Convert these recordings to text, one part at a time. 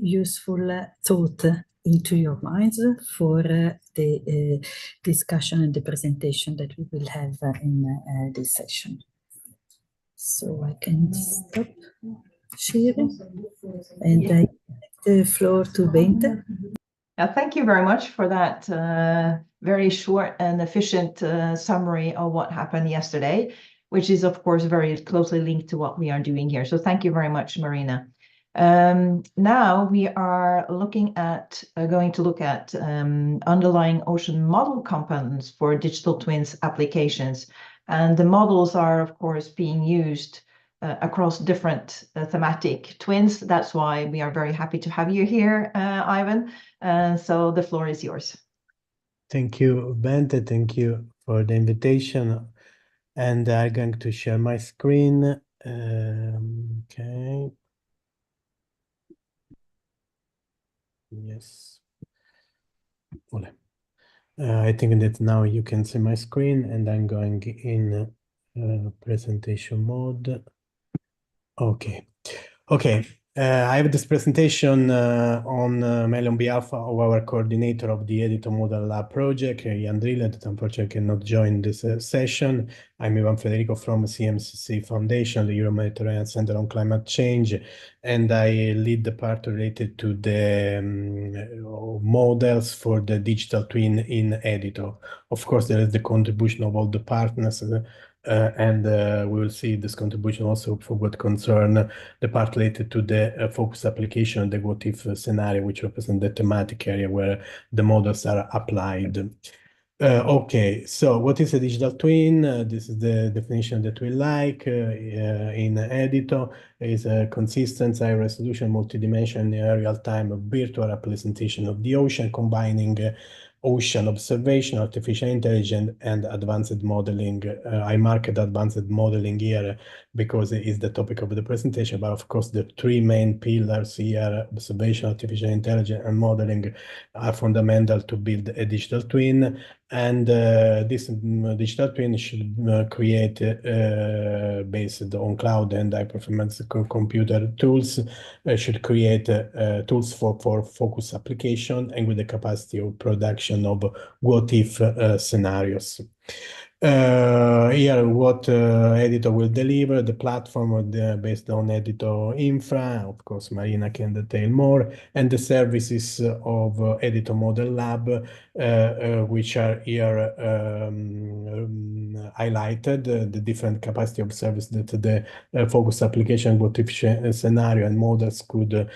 useful thought into your minds for the discussion and the presentation that we will have in this session. So I can stop sharing and I give the floor to Bente. Thank you very much for that very short and efficient summary of what happened yesterday, which is, of course, very closely linked to what we are doing here. So thank you very much, Marina. Now we are going to look at underlying ocean model components for digital twins applications. And the models are, of course, being used across different thematic twins. That's why we are very happy to have you here, Ivan. So the floor is yours. Thank you, Bente. Thank you for the invitation. And I'm going to share my screen. Okay. Yes. I think that now you can see my screen, and I'm going in presentation mode. Okay. Okay. I have this presentation mainly on behalf of our coordinator of the Editor Model Lab project, Jan Drille, that unfortunately cannot join this session. I'm Ivan Federico from CMCC Foundation, the Euro-Mediterranean Center on Climate Change, and I lead the part related to the models for the digital twin in Editor. Of course, there is the contribution of all the partners, and we will see this contribution also for what concern the part related to the focus application and the what-if scenario, which represent the thematic area where the models are applied. Okay, so what is a digital twin? This is the definition that we like in Editor. Is a consistent, high-resolution, multidimensional, real-time virtual representation of the ocean, combining ocean observation, artificial intelligence, and advanced modeling. I marked advanced modeling here because it is the topic of the presentation, but of course the three main pillars here, observation, artificial intelligence, and modeling, are fundamental to build a digital twin. And this digital twin should create, based on cloud and high-performance computer tools, should create tools for focus application and with the capacity of production of what-if scenarios. Here, what Editor will deliver, the platform based on Editor Infra, of course, Marina can detail more, and the services of Editor Model Lab, which are here highlighted, the different capacity of service that the focus application, what-if scenario and models could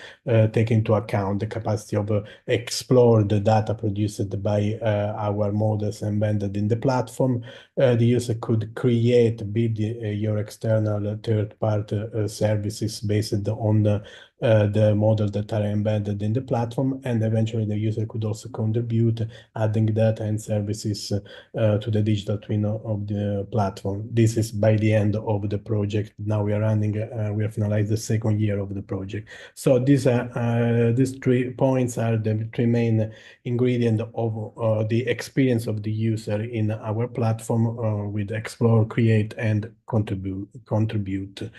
take into account, the capacity of explore the data produced by our models embedded in the platform. The user could build your external third-party services based on the model that are embedded in the platform, and eventually the user could also contribute, adding data and services to the digital twin of the platform. This is by the end of the project. Now we are running, we have finalized the second year of the project. So these 3 points are the 3 main ingredients of the experience of the user in our platform with Explore, Create, and Contribute.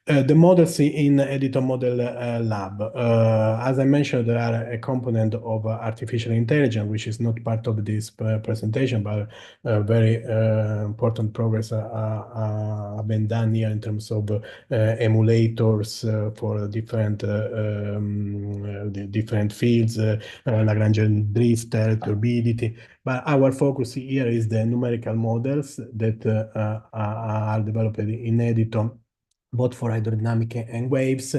The models in Editor Model Lab. As I mentioned, there are a component of artificial intelligence, which is not part of this presentation, but very important progress have been done here in terms of emulators for different fields, Lagrangian drift, turbidity. But our focus here is the numerical models that are developed in Editor, both for hydrodynamic and waves,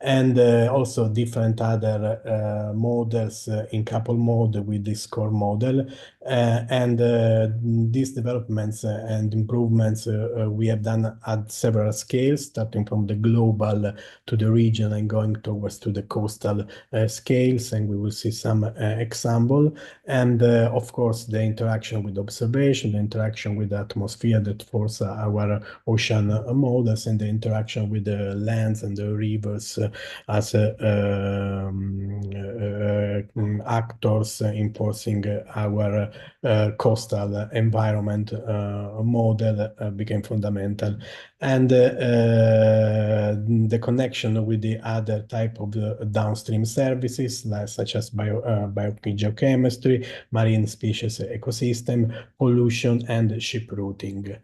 and also different other models in couple mode with this core model. And these developments and improvements we have done at several scales, starting from the global to the region and going towards to the coastal scales, and we will see some example. And of course, the interaction with observation, the interaction with the atmosphere that force our ocean models, and the interaction with the lands and the rivers as actors enforcing our coastal environment model became fundamental. And the connection with the other type of downstream services, such as biogeochemistry, marine species ecosystem, pollution, and ship routing.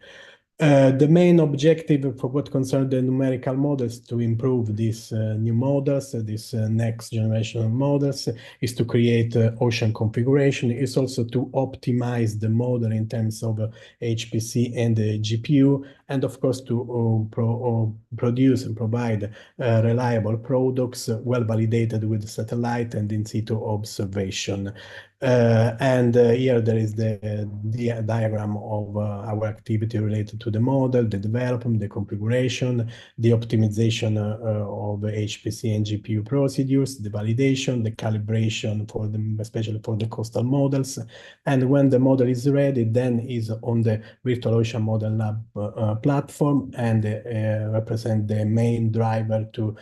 The main objective for what concerns the numerical models to improve these new models, these next generation of models, is to create ocean configuration. It's also to optimize the model in terms of HPC and GPU, and of course to produce and provide reliable products well validated with satellite and in situ observation. Here there is the diagram of our activity related to the model, the development, the configuration, the optimization of HPC and GPU procedures, the validation, the calibration for them, especially for the coastal models. And when the model is ready, then is on the Virtual Ocean Model Lab platform and represent the main driver to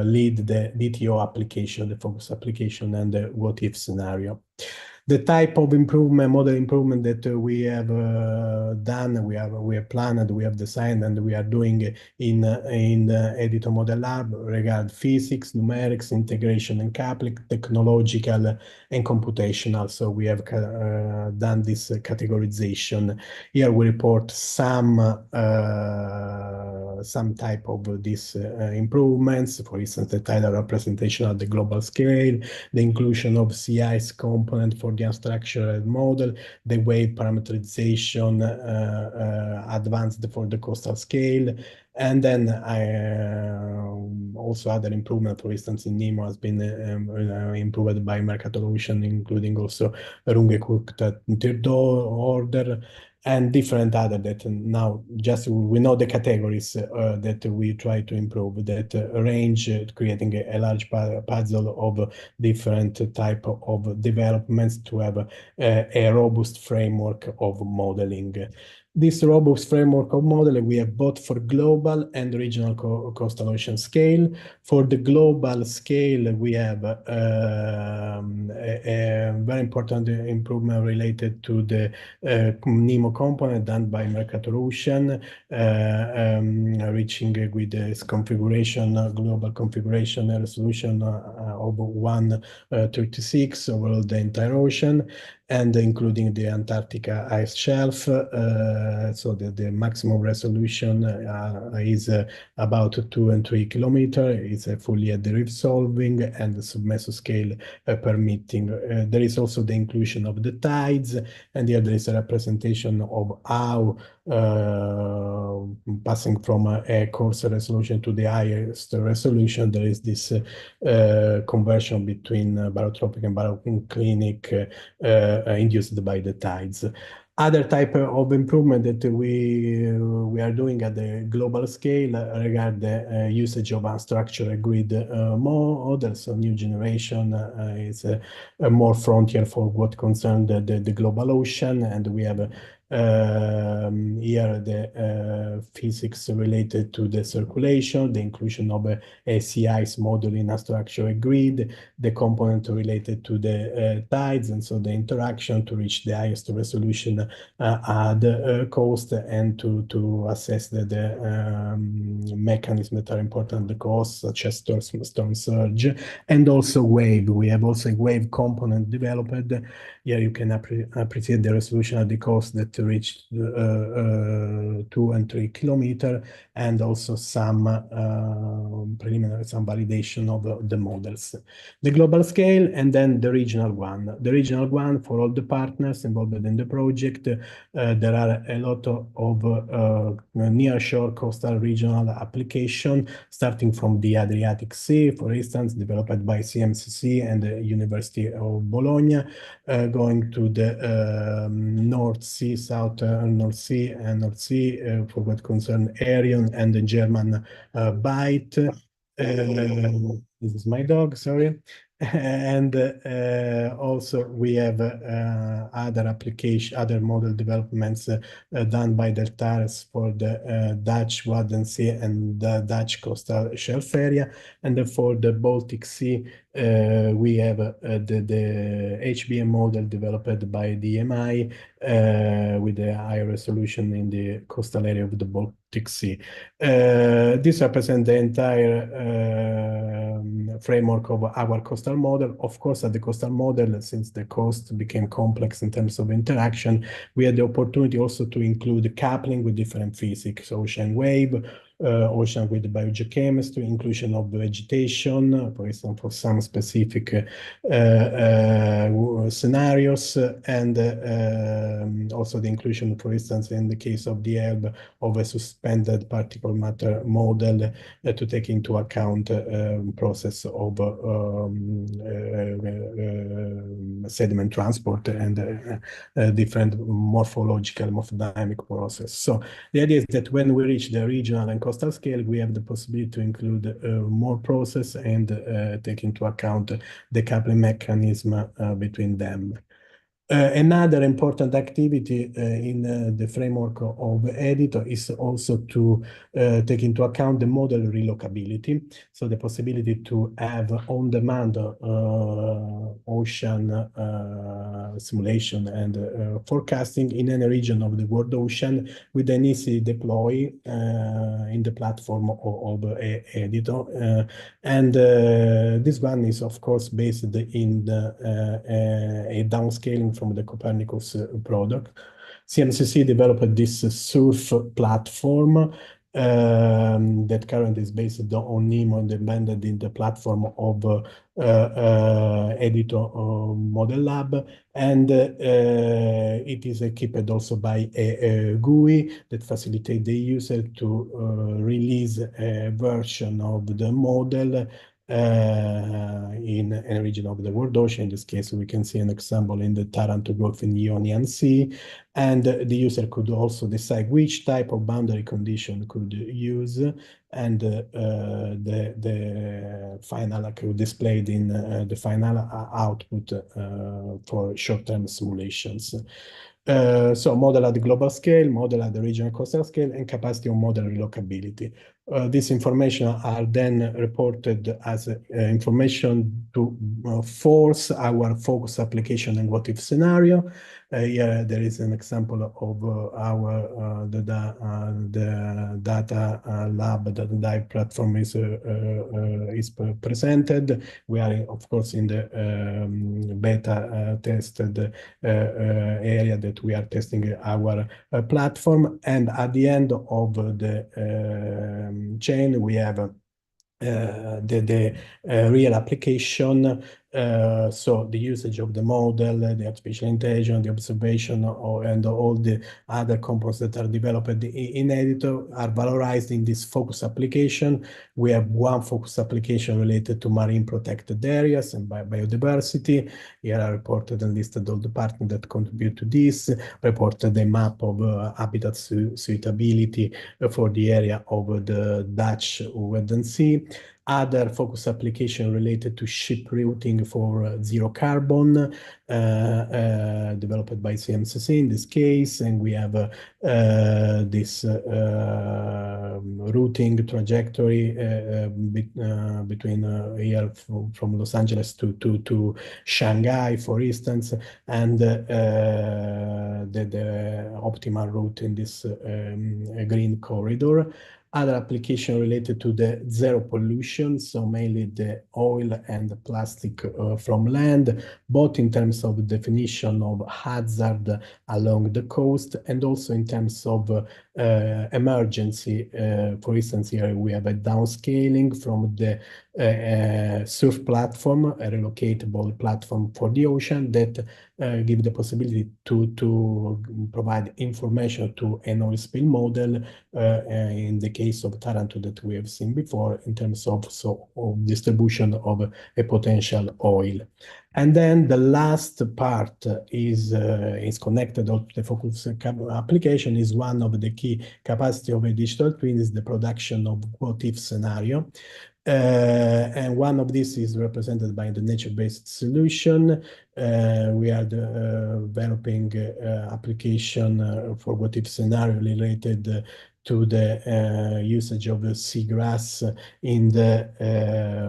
lead the DTO application, the focus application, and the what-if scenario. The type of improvement, model improvement that we have done, we have planned, we have designed, and we are doing in Editor Model Lab regard physics, numerics, integration and coupling, technological and computational. So we have done this categorization. Here we report some type of these improvements. For instance, the tidal representation at the global scale, the inclusion of CI's component for the unstructured model, the wave parameterization advanced for the coastal scale, and then also other improvement, for instance, in NEMO has been improved by Mercator Ocean, including also Runge-Cooked third order, and different other that now just we know the categories that we try to improve, that range, creating a large puzzle of different type of developments to have a robust framework of modeling. This robust framework of modeling we have both for global and regional coastal ocean scale. For the global scale, we have a very important improvement related to the NEMO component done by Mercator Ocean, reaching with this configuration, global configuration resolution of 136 over the entire ocean, and including the Antarctica ice shelf. So the maximum resolution is about 2 and 3 kilometers. It's fully at the reef solving and the submesoscale permitting. There is also the inclusion of the tides, and here there is a representation of how passing from a coarser resolution to the highest resolution, there is this conversion between barotropic and baroclinic induced by the tides. Other type of improvement that we are doing at the global scale regard the usage of unstructured grid models. So new generation is a more frontier for what concerns the global ocean, and we have here the physics related to the circulation, the inclusion of a CI's model in a structured grid, the component related to the tides, and so the interaction to reach the highest resolution at the coast, and to assess the mechanisms that are important at the coast, such as storm surge, and also wave. We have also a wave component developed. Here you can appreciate the resolution at the coast that reached 2 and 3 kilometers, and also some preliminary, some validation of the models. The global scale, and then the regional one. The regional one, for all the partners involved in the project, there are a lot of nearshore coastal regional application, starting from the Adriatic Sea, for instance, developed by CMCC and the University of Bologna, going to the North Sea, South North Sea, and North Sea for what concerns Arion and the German Bight. This is my dog, sorry. And also we have other model developments done by Deltares for the Dutch Wadden Sea and the Dutch coastal shelf area. And for the Baltic Sea, we have the HBM model developed by DMI with a high resolution in the coastal area of the Baltic Sea. This represents the entire framework of our coastal model. Of course, at the coastal model, since the coast became complex in terms of interaction, we had the opportunity also to include coupling with different physics, ocean wave, ocean with biogeochemistry, inclusion of vegetation, for example, for some specific scenarios, and also the inclusion, for instance, in the case of the Elbe, of a suspended particle matter model to take into account process of sediment transport and different morphological, morphodynamic process. So the idea is that when we reach the regional and coastal scale, we have the possibility to include more process and take into account the coupling mechanism between them. Another important activity in the framework of editor is also to take into account the model relocability. So the possibility to have on-demand ocean simulation and forecasting in any region of the world ocean with an easy deploy in the platform of editor. And this one is, of course, based in a downscaling from the Copernicus product. CMCC developed this SURF platform that currently is based on NEMO and embedded in the platform of Editor Model Lab, and it is equipped also by a GUI that facilitates the user to release a version of the model in a region of the world ocean. In this case, we can see an example in the Taranto Gulf in the Ionian Sea, and the user could also decide which type of boundary condition could use, and the final could displayed in the final output for short-term simulations. So model at the global scale, model at the regional coastal scale, and capacity of model relocability. This information are then reported as information to force our focus application and what if scenario. Here there is an example of our the data lab, the dive platform is presented. We are of course in the beta tested area that we are testing our platform, and at the end of the chain we have the real application. So the usage of the model, the artificial intelligence, the observation, and all the other components that are developed in editor are valorized in this focus application. We have one focus application related to marine protected areas and biodiversity. Here are reported and listed all the partners that contribute to this, reported a map of habitat suitability for the area of the Dutch Wadden Sea. Other focus application related to ship routing for zero carbon, developed by CMCC in this case, and we have this routing trajectory between here from Los Angeles to Shanghai, for instance, and the optimal route in this green corridor. Other application related to the zero pollution, so mainly the oil and the plastic from land, both in terms of definition of hazard along the coast and also in terms of emergency. For instance, here we have a downscaling from the SURF platform, a relocatable platform for the ocean that give the possibility to provide information to an oil spill model in the case of Taranto that we have seen before in terms of distribution of a potential oil. And then the last part is connected to the focus application, is one of the key capacity of a digital twin is the production of what if scenario. And one of these is represented by the nature-based solution. We are developing application for what if scenario related to the usage of the seagrass in the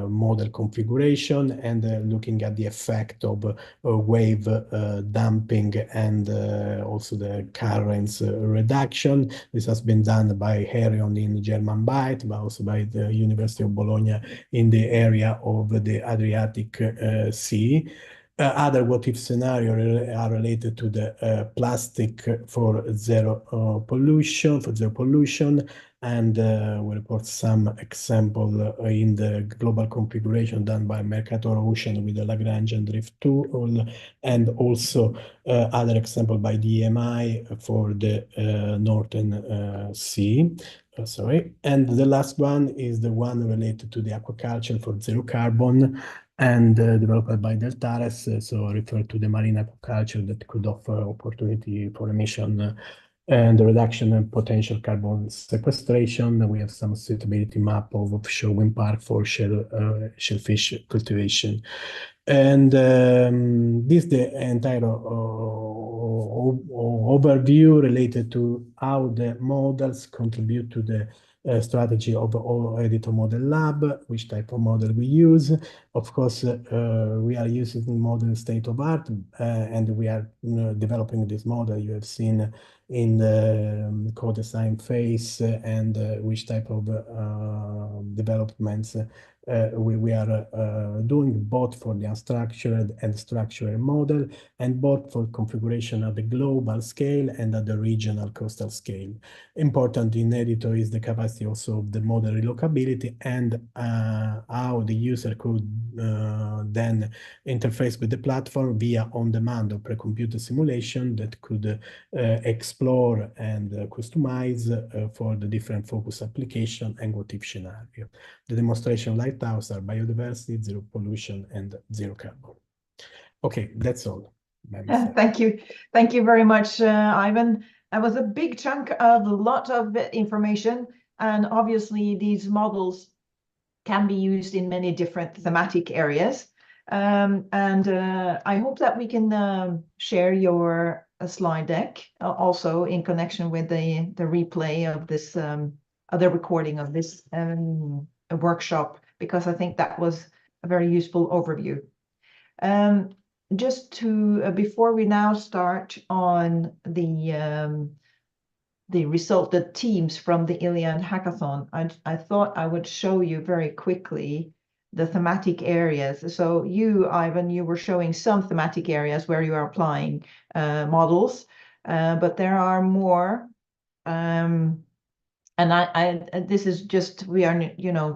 model configuration, and looking at the effect of wave damping and also the currents reduction. This has been done by Herion in German Bight, but also by the University of Bologna in the area of the Adriatic Sea. Other what-if scenarios are related to the plastic for zero pollution, and we report some example in the global configuration done by Mercator Ocean with the Lagrangian drift tool, and also other example by DMI for the Northern Sea. Sorry. And the last one is the one related to the aquaculture for zero carbon, and developed by Deltares, so refer to the marine aquaculture that could offer opportunity for emission and the reduction in potential carbon sequestration. We have some suitability map of offshore wind park for shellfish cultivation. And this is the entire overview related to how the models contribute to the strategy of Editor Model Lab, which type of model we use. Of course, we are using model state of art, and we are developing this model you have seen in the co-design phase, and which type of developments we are doing, both for the unstructured and structured model, and both for configuration at the global scale and at the regional coastal scale. Important in Editor is the capacity also of the model relocability, and how the user could then interface with the platform via on-demand or pre-computed simulation that could explore and customize for the different focus application and what-if scenario. The demonstration lighthouse are biodiversity, zero pollution, and zero carbon. Okay, that's all. Thank you. Thank you very much, Ivan. That was a big chunk of a lot of information, and obviously these models can be used in many different thematic areas. I hope that we can share your slide deck also in connection with the replay of this other recording of this workshop, because I think that was a very useful overview. Just to before we now start on the result, the teams from the Iliad hackathon, I thought I would show you very quickly the thematic areas. So you, Ivan, you were showing some thematic areas where you are applying models, but there are more. And this is just, we are,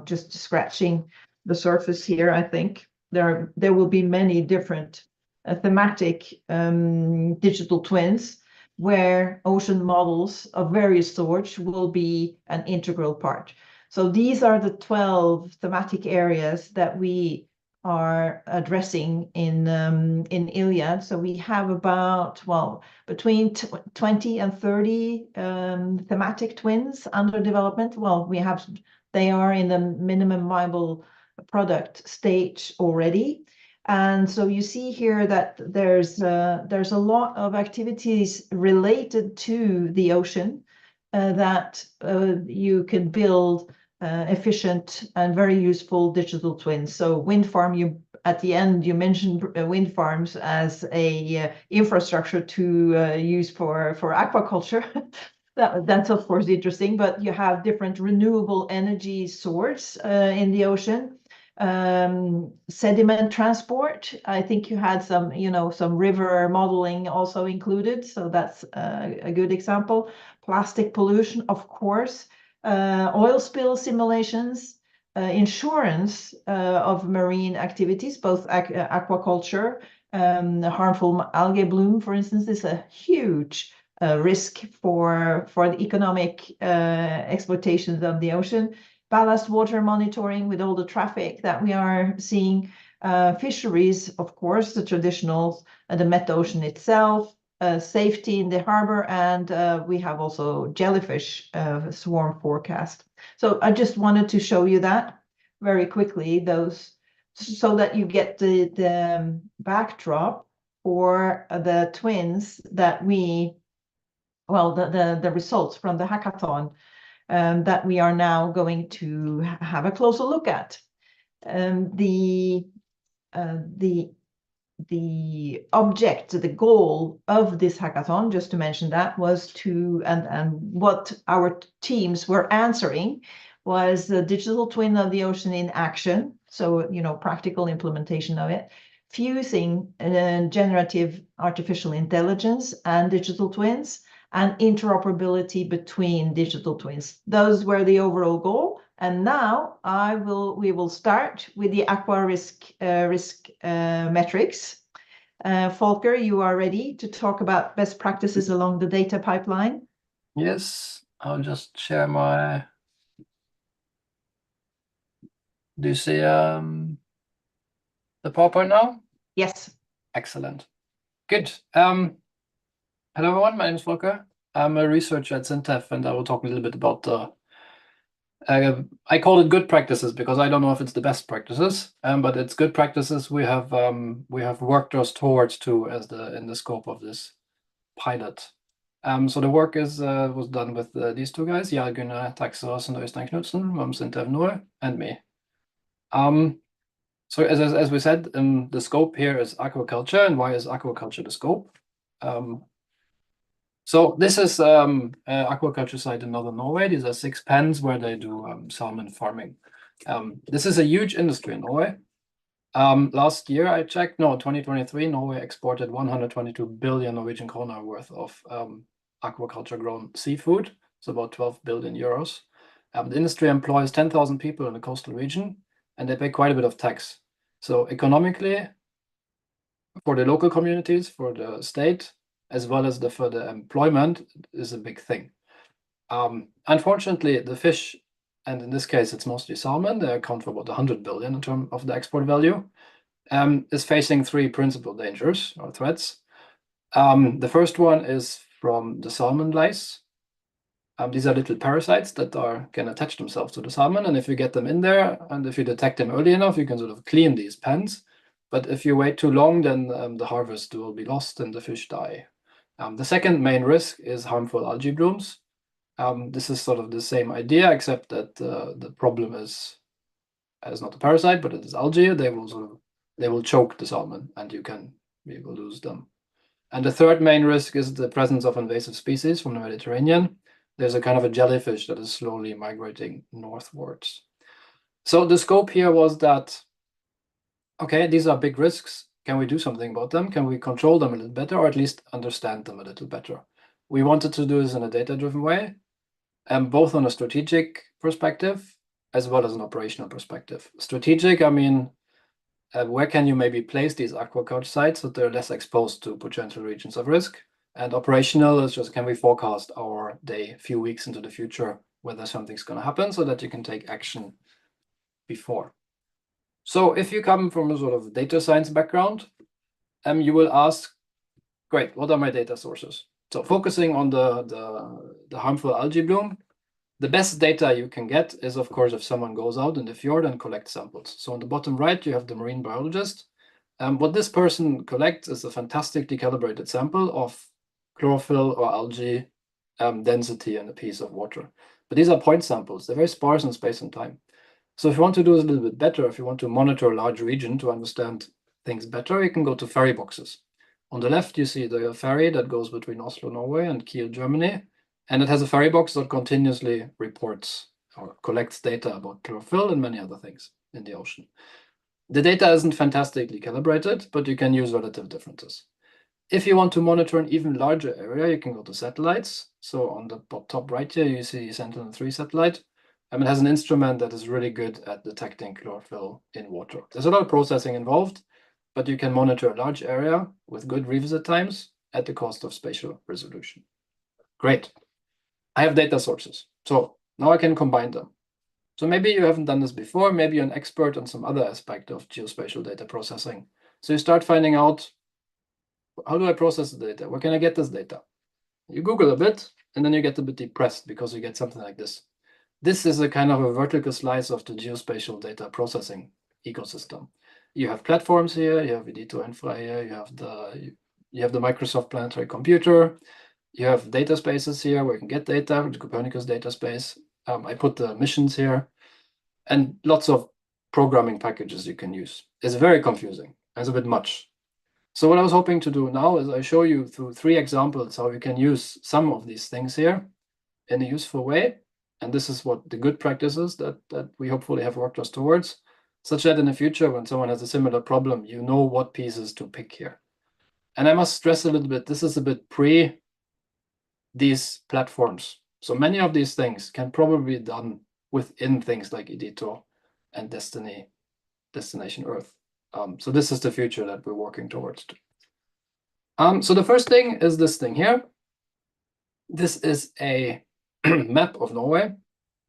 just scratching the surface here. I think there will be many different thematic digital twins where ocean models of various sorts will be an integral part. So these are the 12 thematic areas that we are addressing in Iliad. So we have about, between 20 and 30 thematic twins under development. They are in the minimum viable product stage already. And so you see here that there's a lot of activities related to the ocean that you can build efficient and very useful digital twins. So wind farm, at the end you mentioned wind farms as a infrastructure to use for aquaculture. That's of course interesting, but you have different renewable energy sources in the ocean. Sediment transport, I think you had some river modeling also included, so that's a good example. Plastic pollution, of course, oil spill simulations, insurance of marine activities, both aquaculture, harmful algae bloom, for instance, is a huge risk for the economic exploitations of the ocean. Ballast water monitoring with all the traffic that we are seeing, fisheries, of course, the traditional, the Met Ocean itself, safety in the harbor, and we have also jellyfish swarm forecast. So I just wanted to show you that. very quickly those, so that you get the backdrop for the twins that we, well, the results from the hackathon that we are now going to have a closer look at. The object, the goal of this hackathon, just to mention that, was to, and what our teams were answering was the digital twin of the ocean in action. So, you know, practical implementation of it, fusing generative artificial intelligence and digital twins, and interoperability between digital twins. Those were the overall goal. And now we will start with the aqua risk metrics. Volker, you are ready to talk about best practices along the data pipeline? Yes, I'll just share my. Do you see the PowerPoint now? Yes. Excellent. Good. Hello everyone, my name is Volker. I'm a researcher at SINTEF, and I will talk a little bit about the I call it good practices because I don't know if it's the best practices, but it's good practices we have worked us towards in the scope of this pilot. So the work was done with these two guys, Jarl Gunnar Taxås and Øystein Knudsen from SINTEF Nord, and me. So as we said, the scope here is aquaculture. And why is aquaculture the scope? So this is aquaculture site in northern Norway. These are 6 pens where they do salmon farming. This is a huge industry in Norway. Last year I checked, 2023, Norway exported 122 billion Norwegian kroner worth of aquaculture grown seafood. So about 12 billion euros. The industry employs 10,000 people in the coastal region, and they pay quite a bit of tax. So economically, for the local communities, for the state, as well as for the employment, is a big thing. Unfortunately, the fish, and in this case it's mostly salmon, they account for about 100 billion in terms of the export value, is facing 3 principal dangers or threats. The first one is from the salmon lice. These are little parasites that can attach themselves to the salmon, and if you get them in there, and if you detect them early enough, you can sort of clean these pens. But if you wait too long, then the harvest will be lost and the fish die. The second main risk is harmful algae blooms. This is sort of the same idea, except that the problem is not a parasite, but it is algae. They will choke the salmon, and you will lose them. And the third main risk is the presence of invasive species from the Mediterranean. There's a kind of a jellyfish that is slowly migrating northwards. So the scope here was that, okay, these are big risks. Can we do something about them? Can we control them a little better, or at least understand them a little better? We wanted to do this in a data-driven way, both on a strategic perspective as well as an operational perspective. Strategic, I mean, where can you maybe place these aquaculture sites so they're less exposed to potential regions of risk? And operational is just, can we forecast our day a few weeks into the future whether something's going to happen so that you can take action before. So if you come from a sort of data science background, you will ask, great, what are my data sources? So focusing on the harmful algae bloom, the best data you can get is, of course, if someone goes out in the fjord and collects samples. So on the bottom right, you have the marine biologist. What this person collects is a fantastically calibrated sample of chlorophyll or algae density in a piece of water. But these are point samples. They're very sparse in space and time. So if you want to do this a little bit better, if you want to monitor a large region to understand things better, you can go to ferry boxes. On the left, you see the ferry that goes between Oslo, Norway and Kiel, Germany. And it has a ferry box that continuously reports or collects data about chlorophyll and many other things in the ocean. The data isn't fantastically calibrated, but you can use relative differences. If you want to monitor an even larger area, you can go to satellites. So on the top right here, you see Sentinel-3 satellite. It has an instrument that is really good at detecting chlorophyll in water. There's a lot of processing involved, but you can monitor a large area with good revisit times at the cost of spatial resolution. Great. I have data sources. So now I can combine them. So maybe you haven't done this before. Maybe you're an expert on some other aspect of geospatial data processing. So you start finding out, how do I process the data? Where can I get this data? You Google a bit, and then you get a bit depressed because you get something like this. this is a kind of a vertical slice of the geospatial data processing ecosystem. You have platforms here, you have Edito Infra here, you have the Microsoft Planetary Computer, you have data spaces here where you can get data, the Copernicus data space. I put the missions here, and lots of programming packages you can use. It's very confusing. It's a bit much. So what I was hoping to do now is I show you through 3 examples how you can use some of these things here in a useful way. And this is what the good practices that we hopefully have worked us towards, such that in the future, when someone has a similar problem, you know what pieces to pick here. And I must stress a little bit, this is a bit pre these platforms. So many of these things can probably be done within things like Edito and Destination Earth. So this is the future that we're working towards. So the first thing is this thing here. This is a map of Norway.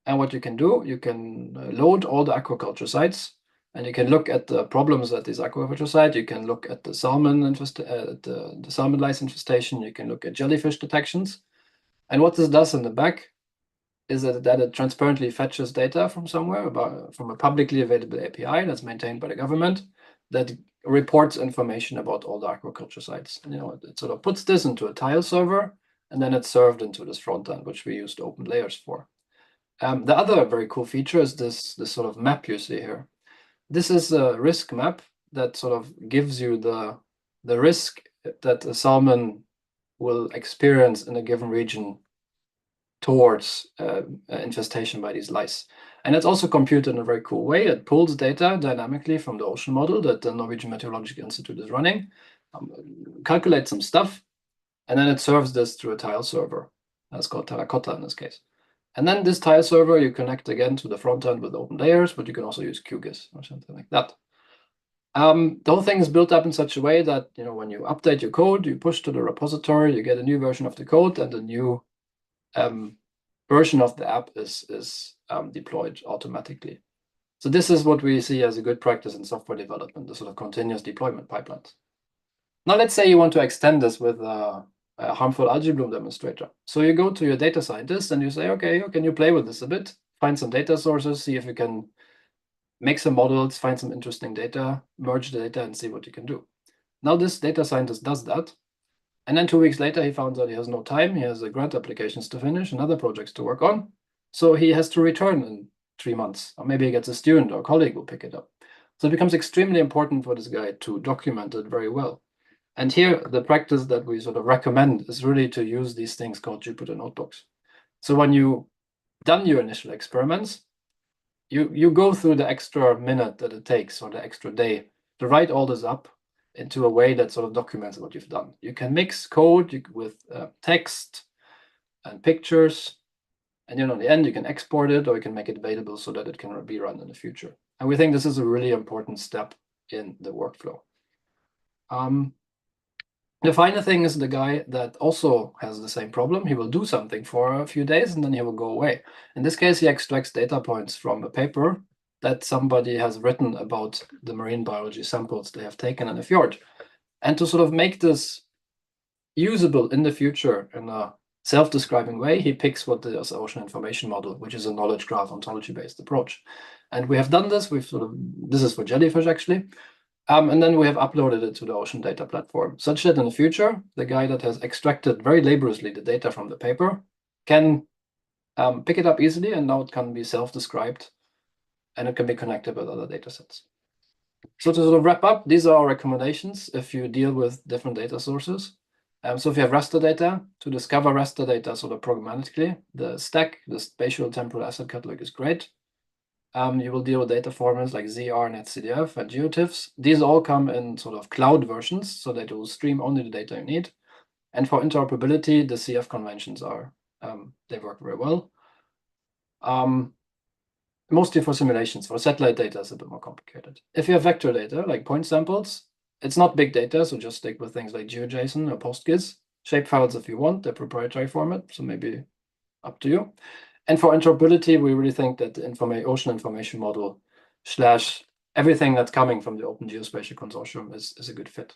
And what you can do, you can load all the aquaculture sites, and you can look at the problems at this aquaculture site. You can look at the salmon the salmon lice infestation. You can look at jellyfish detections. And what this does in the back is that it transparently fetches data from somewhere, from a publicly available API that's maintained by the government, that reports information about all the aquaculture sites. And, it sort of puts this into a tile server, and then it's served into this front end, which we used open layers for. The other very cool feature is this sort of map you see here. This is a risk map that sort of gives you the risk that a salmon will experience in a given region towards infestation by these lice. And it's also computed in a very cool way. It pulls data dynamically from the ocean model that the Norwegian Meteorological Institute is running, calculates some stuff, and then it serves this through a tile server. That's called Terracotta in this case. And then this tile server, you connect again to the front end with open layers, but you can also use QGIS or something like that. The whole thing is built up in such a way that, when you update your code, you push to the repository, you get a new version of the code, and the new version of the app is deployed automatically. So this is what we see as a good practice in software development, the sort of continuous deployment pipelines. Now let's say you want to extend this with a harmful algae bloom demonstrator. So you go to your data scientist and you say, okay, can you play with this a bit? Find some data sources, see if you can make some models, find some interesting data, merge the data and see what you can do. Now this data scientist does that. And then 2 weeks later, he found that he has no time. He has grant applications to finish and other projects to work on. So he has to return in 3 months, or maybe he gets a student or a colleague will pick it up. So it becomes extremely important for this guy to document it very well. And here, the practice that we sort of recommend is really to use these things called Jupyter notebooks. So when you've done your initial experiments, you go through the extra minute that it takes, or the extra day, to write all this up into a way that sort of documents what you've done. You can mix code with text and pictures, and in the end you can export it, or you can make it available so that it can be run in the future. And we think this is a really important step in the workflow. The final thing is the guy that also has the same problem. He will do something for a few days and then he will go away. In this case, he extracts data points from a paper that somebody has written about the marine biology samples they have taken in a fjord. And to sort of make this usable in the future in a self-describing way, he picks what the ocean information model, which is a knowledge graph ontology-based approach. And we have done this. This is for jellyfish actually. And then we have uploaded it to the ocean data platform, such that in the future, the guy that has extracted very laboriously the data from the paper can pick it up easily, and now it can be self-described and it can be connected with other data sets. So to sort of wrap up, these are our recommendations if you deal with different data sources. So if you have raster data, to discover raster data sort of programmatically, the stack, the spatial temporal asset catalog is great. You will deal with data formats like ZR, NetCDF, and GeoTIFFs. These all come in sort of cloud versions, so that it will stream only the data you need. And for interoperability, the CF conventions they work very well. Mostly for simulations. For satellite data, it's a bit more complicated. If you have vector data, like point samples, it's not big data, so just stick with things like GeoJSON or PostGIS. Shapefiles if you want, they're proprietary format, so maybe up to you. And for interoperability, we really think that the ocean information model / everything that's coming from the Open Geospatial Consortium is a good fit.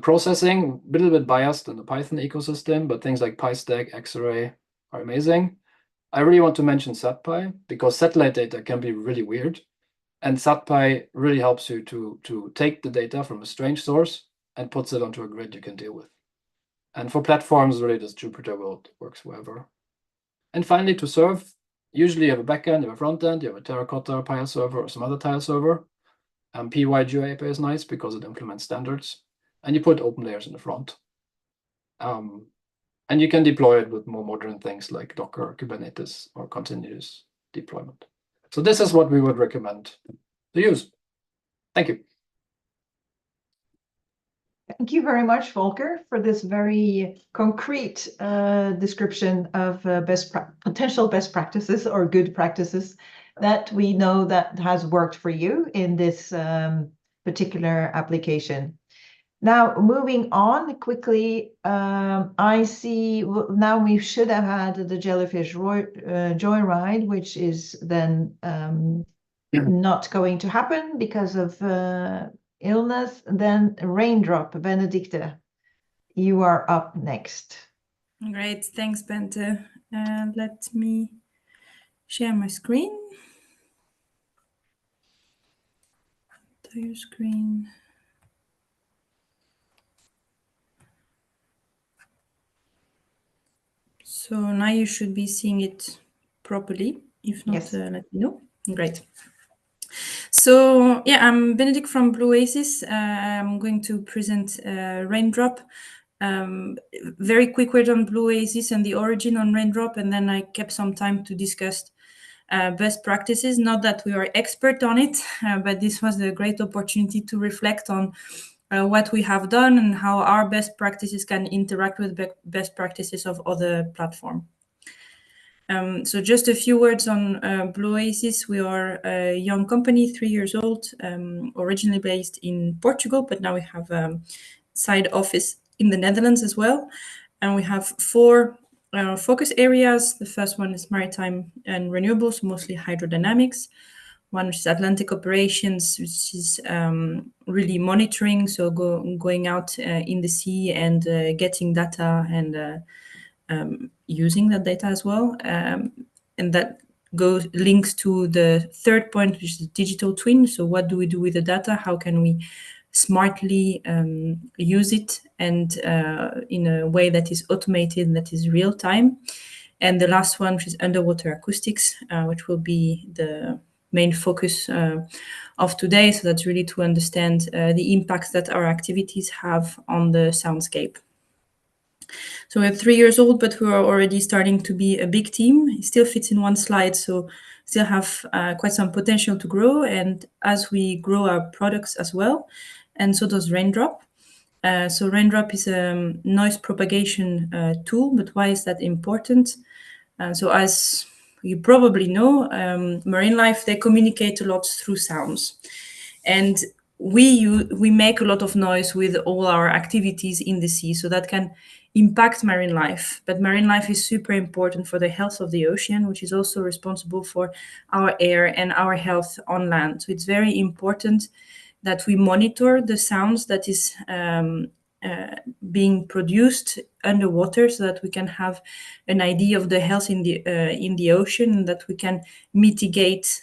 Processing, a little bit biased in the Python ecosystem, but things like PyStack, Xarray are amazing. I really want to mention SatPy because satellite data can be really weird. And SatPy really helps you to take the data from a strange source and puts it onto a grid you can deal with. And for platforms, really, this Jupyter works wherever. And finally, to serve, usually you have a backend, you have a front end, you have a Terracotta Pile server or some other tile server. PyGeo API is nice because it implements standards. And you put open layers in the front. And you can deploy it with more modern things like Docker, Kubernetes, or continuous deployment. So this is what we would recommend to use. Thank you. Thank you very much, Volker, for this very concrete description of potential best practices or good practices that we know that has worked for you in this particular application. Now, moving on quickly, I see now we should have had the Jellyfish Joyride, which is then not going to happen because of illness. Then Raindrop, Benedicte, you are up next. Great, thanks, Bente. Let me share my screen. Entire screen. So now you should be seeing it properly. If not, Yes. let me know. Great. So yeah, I'm Benedict from Blue Oasis. I'm going to present Raindrop. Very quick word on Blue Oasis and the origin on Raindrop, and then I kept some time to discuss best practices. Not that we are expert on it, but this was a great opportunity to reflect on what we have done and how our best practices can interact with best practices of other platforms. So just a few words on Blue Oasis. We are a young company, 3 years old, originally based in Portugal, but now we have a side office in the Netherlands as well. And we have 4 focus areas. The first one is maritime and renewables, mostly hydrodynamics. One which is Atlantic operations, which is really monitoring, so going out in the sea and getting data and using that data as well. And that links to the third point, which is the digital twin. So what do we do with the data? How can we smartly use it and in a way that is automated and that is real time? And the last one, which is underwater acoustics, which will be the main focus of today. So that's really to understand the impacts that our activities have on the soundscape. So we're 3 years old, but we are already starting to be a big team. It still fits in one slide, so still have quite some potential to grow. And as we grow our products as well, and so does Raindrop. So Raindrop is a noise propagation tool, but why is that important? So as you probably know, marine life, they communicate a lot through sounds. And we make a lot of noise with all our activities in the sea, so that can impact marine life. But marine life is super important for the health of the ocean, which is also responsible for our air and our health on land. So it's very important that we monitor the sounds that is being produced underwater, so that we can have an idea of the health in the ocean, and that we can mitigate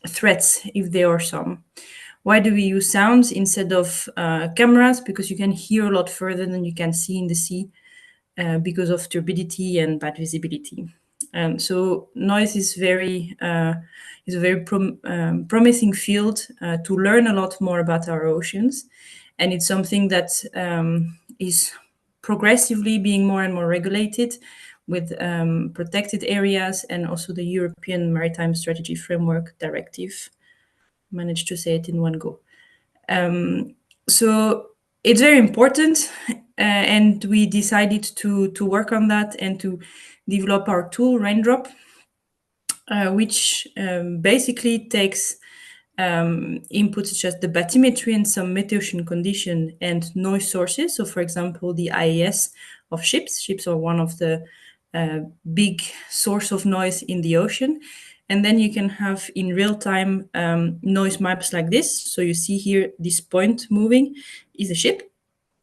threats if there are some. Why do we use sounds instead of cameras? Because you can hear a lot further than you can see in the sea because of turbidity and bad visibility. And so noise is a very promising field to learn a lot more about our oceans. And it's something that is progressively being more and more regulated with protected areas, and also the European Maritime Strategy Framework Directive. Managed to say it in one go. So it's very important, and we decided to work on that and to develop our tool, Raindrop, which basically takes inputs such as the bathymetry and some metocean condition and noise sources. So for example, the IAS of ships. Ships are one of the big source of noise in the ocean. And then you can have in real time noise maps like this. So you see here, this point moving is a ship.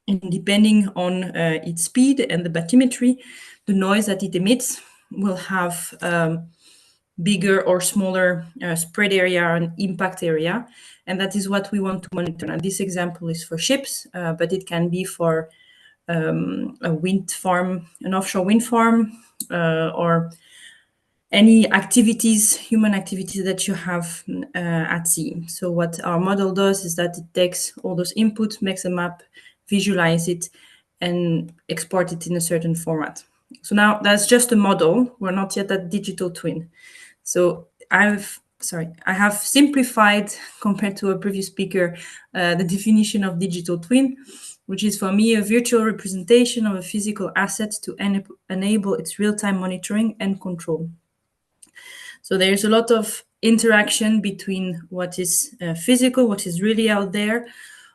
And depending on its speed and the bathymetry, the noise that it emits will have bigger or smaller spread area and impact area. And that is what we want to monitor. Now, this example is for ships, but it can be for a wind farm, an offshore wind farm, or any activities, human activities that you have at sea. So what our model does is that it takes all those inputs, makes a map, visualize it, and export it in a certain format. So now that's just a model. We're not yet at digital twin. So I have simplified compared to a previous speaker the definition of digital twin, which is for me a virtual representation of a physical asset to enable its real-time monitoring and control. So there's a lot of interaction between what is physical, what is really out there,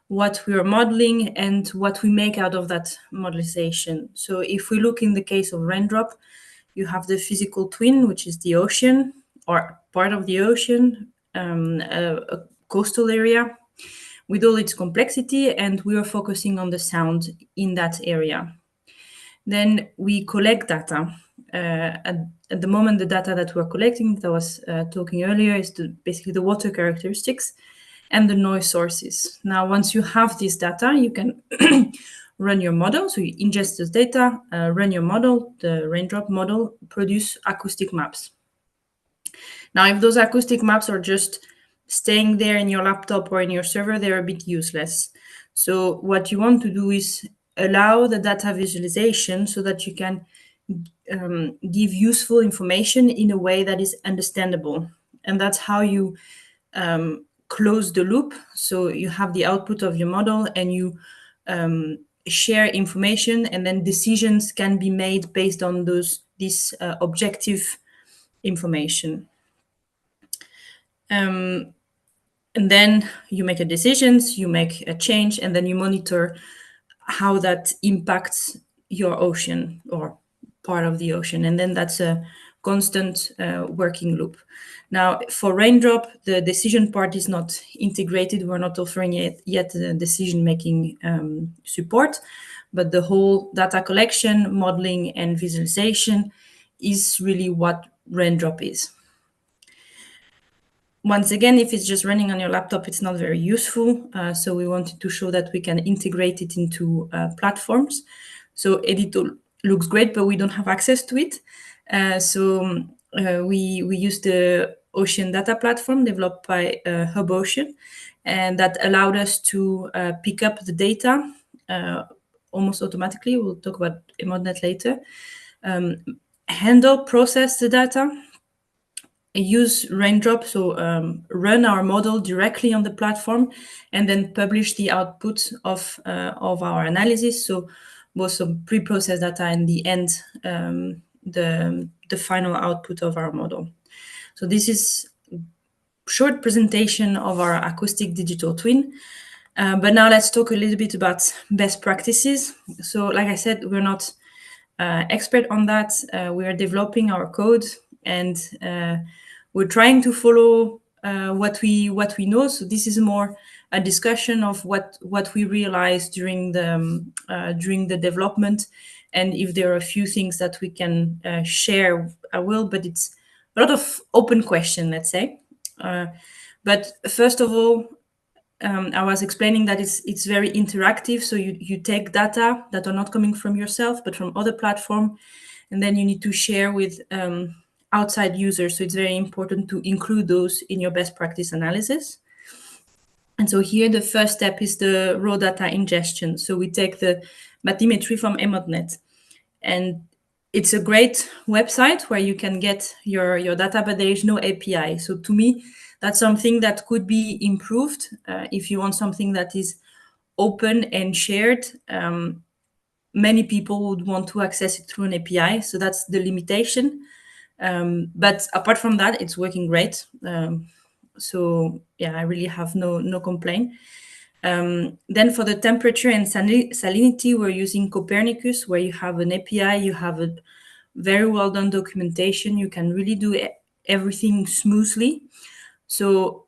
what we are modeling, and what we make out of that modelization. So if we look in the case of Raindrop, you have the physical twin, which is the ocean or part of the ocean, a coastal area with all its complexity, and we are focusing on the sound in that area. Then we collect data. At the moment, the data that we're collecting, that I was talking earlier, is basically the water characteristics and the noise sources. Now, once you have this data, you can run your model. So you ingest this data, run your model, the Raindrop model, produce acoustic maps. Now, if those acoustic maps are just staying there in your laptop or in your server, they're a bit useless. So what you want to do is allow the data visualization so that you can give useful information in a way that is understandable. And that's how you close the loop. So you have the output of your model and you share information, and then decisions can be made based on this objective information. And then you make a decisions, you make a change, and then you monitor how that impacts your ocean or part of the ocean. And then that's a constant working loop. Now, for Raindrop, the decision part is not integrated. We're not offering yet the decision-making support, but the whole data collection, modeling, and visualization is really what Raindrop is. Once again, if it's just running on your laptop, it's not very useful. So we wanted to show that we can integrate it into platforms. So Edito looks great, but we don't have access to it. So we use the Ocean Data Platform developed by Hub Ocean, and that allowed us to pick up the data almost automatically. We'll talk about EmodNet later. Handle, process the data, use Raindrop, so run our model directly on the platform, and then publish the output of our analysis. So both some pre-processed data and the end, the final output of our model. So this is a short presentation of our acoustic digital twin. But now let's talk a little bit about best practices. So like I said, we're not expert on that. We are developing our code, and we're trying to follow what we know. So this is more a discussion of what we realized during the development, and if there are a few things that we can share, I will. But it's a lot of open question, let's say. But first of all, I was explaining that it's very interactive. So you take data that are not coming from yourself, but from other platform, and then you need to share with outside users. So it's very important to include those in your best practice analysis. And so here the first step is the raw data ingestion. So we take the bathymetry from EmodNet, and it's a great website where you can get your data, but there is no API. So to me, that's something that could be improved. If you want something that is open and shared, many people would want to access it through an API. So that's the limitation. But apart from that, it's working great. So yeah, I really have no complaint. Then for the temperature and salinity, we're using Copernicus, where you have an API, you have a very well done documentation. You can really do everything smoothly. So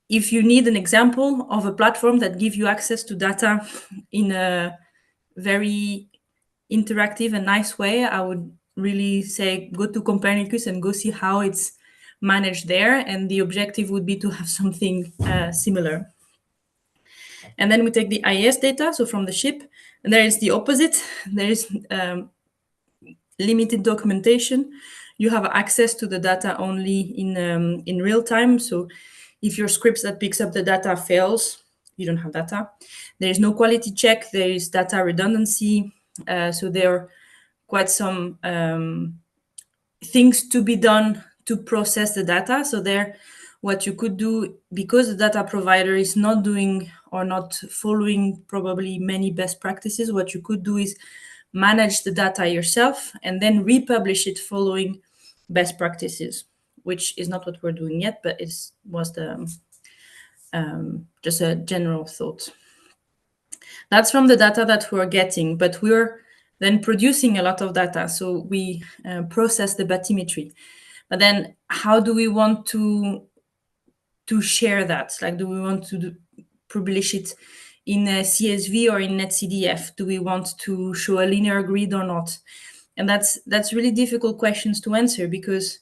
if you need an example of a platform that gives you access to data in a very interactive and nice way, I would really say, go to Copernicus and go see how it's managed there. And the objective would be to have something similar. And then we take the IAS data, so from the ship, and there is the opposite. There is limited documentation. You have access to the data only in real time. So if your scripts that picks up the data fails, you don't have data. There is no quality check. There is data redundancy. So there are quite some things to be done to process the data. So there, what you could do, because the data provider is not doing or not following probably many best practices, what you could do is manage the data yourself and then republish it following best practices, which is not what we're doing yet, but it was the just a general thought. That's from the data that we're getting, but we're then producing a lot of data. So we process the bathymetry. But then how do we want to share that? Like, do we want to publish it in a CSV or in NetCDF? Do we want to show a linear grid or not? And that's really difficult questions to answer, because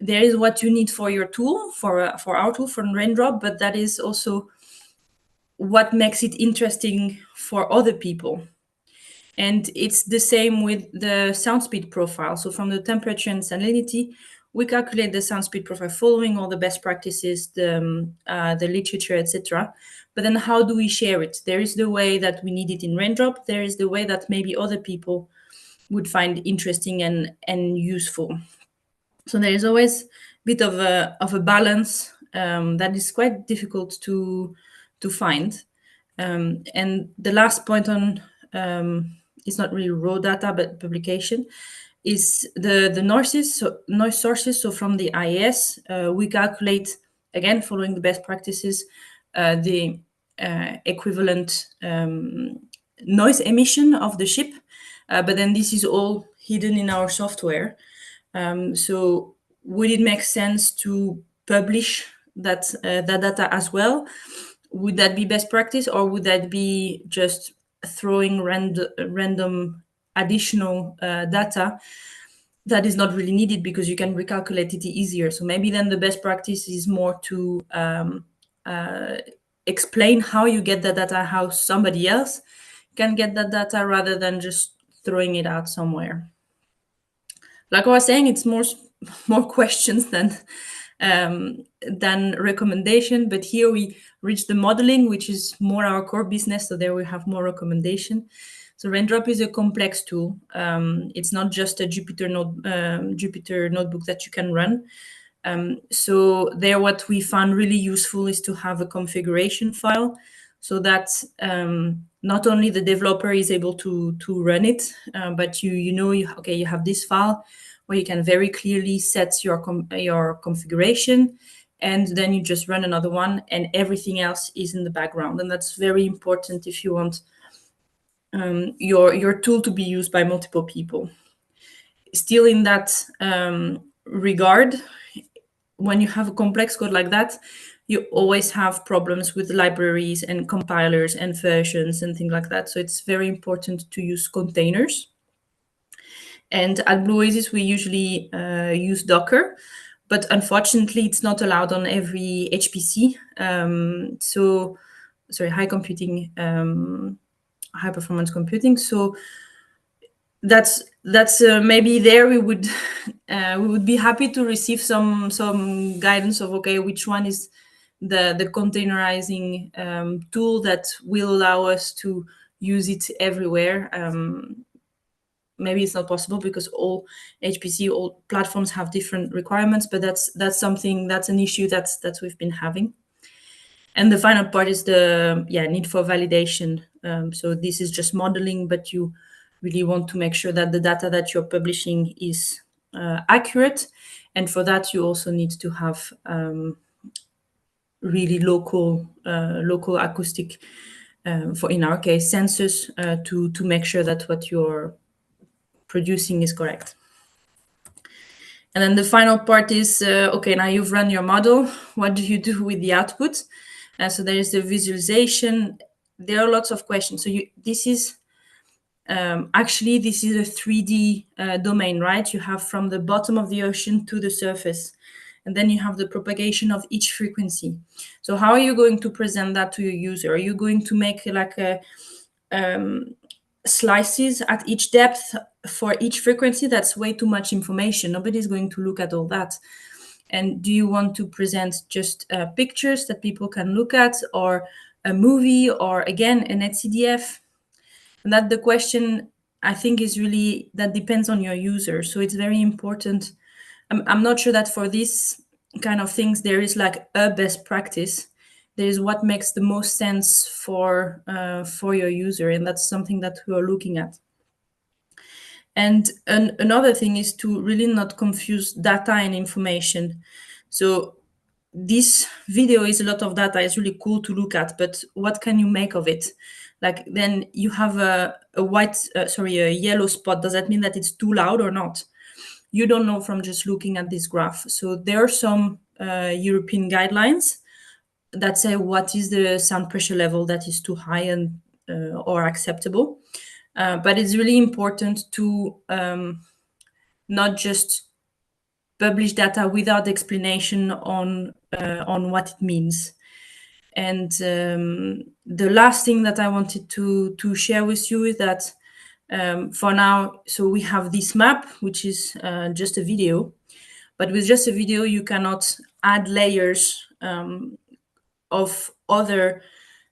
there is what you need for your tool, for our tool, for Raindrop, but that is also what makes it interesting for other people. And it's the same with the sound speed profile. So from the temperature and salinity, we calculate the sound speed profile following all the best practices, the literature, etc. But then how do we share it? There is the way that we need it in Raindrop. There is the way that maybe other people would find interesting and useful. So there is always a bit of a balance that is quite difficult to find. And the last point on it's not really raw data, but publication, is the noise sources. So from the IAS, we calculate, again, following the best practices, the equivalent noise emission of the ship. But then this is all hidden in our software. So would it make sense to publish that data as well? Would that be best practice, or would that be just throwing random additional data that is not really needed because you can recalculate it easier? So maybe then the best practice is more to explain how you get the data, how somebody else can get that data, rather than just throwing it out somewhere. Like I was saying, it's more questions than recommendation, but here we reach the modeling, which is more our core business. So there we have more recommendation. So Raindrop is a complex tool. It's not just a Jupyter notebook that you can run. So there, what we found really useful is to have a configuration file, so that not only the developer is able to run it, but you have this file where you can very clearly set your configuration, and then you just run another one, and everything else is in the background. And that's very important if you want your tool to be used by multiple people. Still, in that regard, when you have a complex code like that, you always have problems with libraries and compilers and versions and things like that. So it's very important to use containers. And at Blue Oasis, we usually use Docker, but unfortunately, it's not allowed on every HPC. High computing, high performance computing. So that's maybe there we would be happy to receive some guidance of, okay, which one is the containerizing tool that will allow us to use it everywhere. Maybe it's not possible because all HPC, all platforms have different requirements, but that's an issue that we've been having. And the final part is the need for validation. So this is just modeling, but you really want to make sure that the data that you're publishing is accurate. And for that, you also need to have really local acoustic, in our case, sensors to make sure that what you're producing is correct. And then the final part is, okay, now you've run your model. What do you do with the output? So there is the visualization. There are lots of questions. So this is actually this is a 3D domain, right? You have from the bottom of the ocean to the surface, and then you have the propagation of each frequency. So how are you going to present that to your user? Are you going to make like a slices at each depth for each frequency? That's way too much information. Nobody's going to look at all that. And do you want to present just pictures that people can look at, or a movie, or again, a netcdf? And that the question, I think, is really, that depends on your user. So it's very important. I'm not sure that for this kind of things there is like a best practice. There is what makes the most sense for your user, and that's something that we are looking at. And another thing is to really not confuse data and information. So this video is a lot of data. It's really cool to look at, but what can you make of it? Like, then you have a yellow spot. Does that mean that it's too loud or not? You don't know from just looking at this graph. So there are some European guidelines that say what is the sound pressure level that is too high and or acceptable. But it's really important to not just publish data without explanation on what it means. And the last thing that I wanted to share with you is that for now, so we have this map, which is just a video, but with just a video, you cannot add layers of other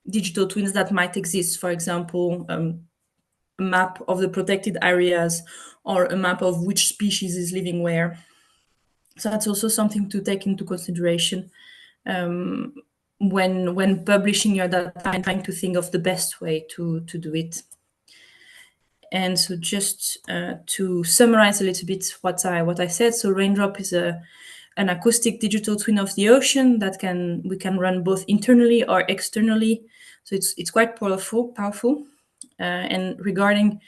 digital twins that might exist. For example, a map of the protected areas, or a map of which species is living where. So that's also something to take into consideration when publishing your data and trying to think of the best way to do it. And so just to summarize a little bit what I said, so Raindrop is an acoustic digital twin of the ocean that we can run both internally or externally. So it's quite powerful. And regarding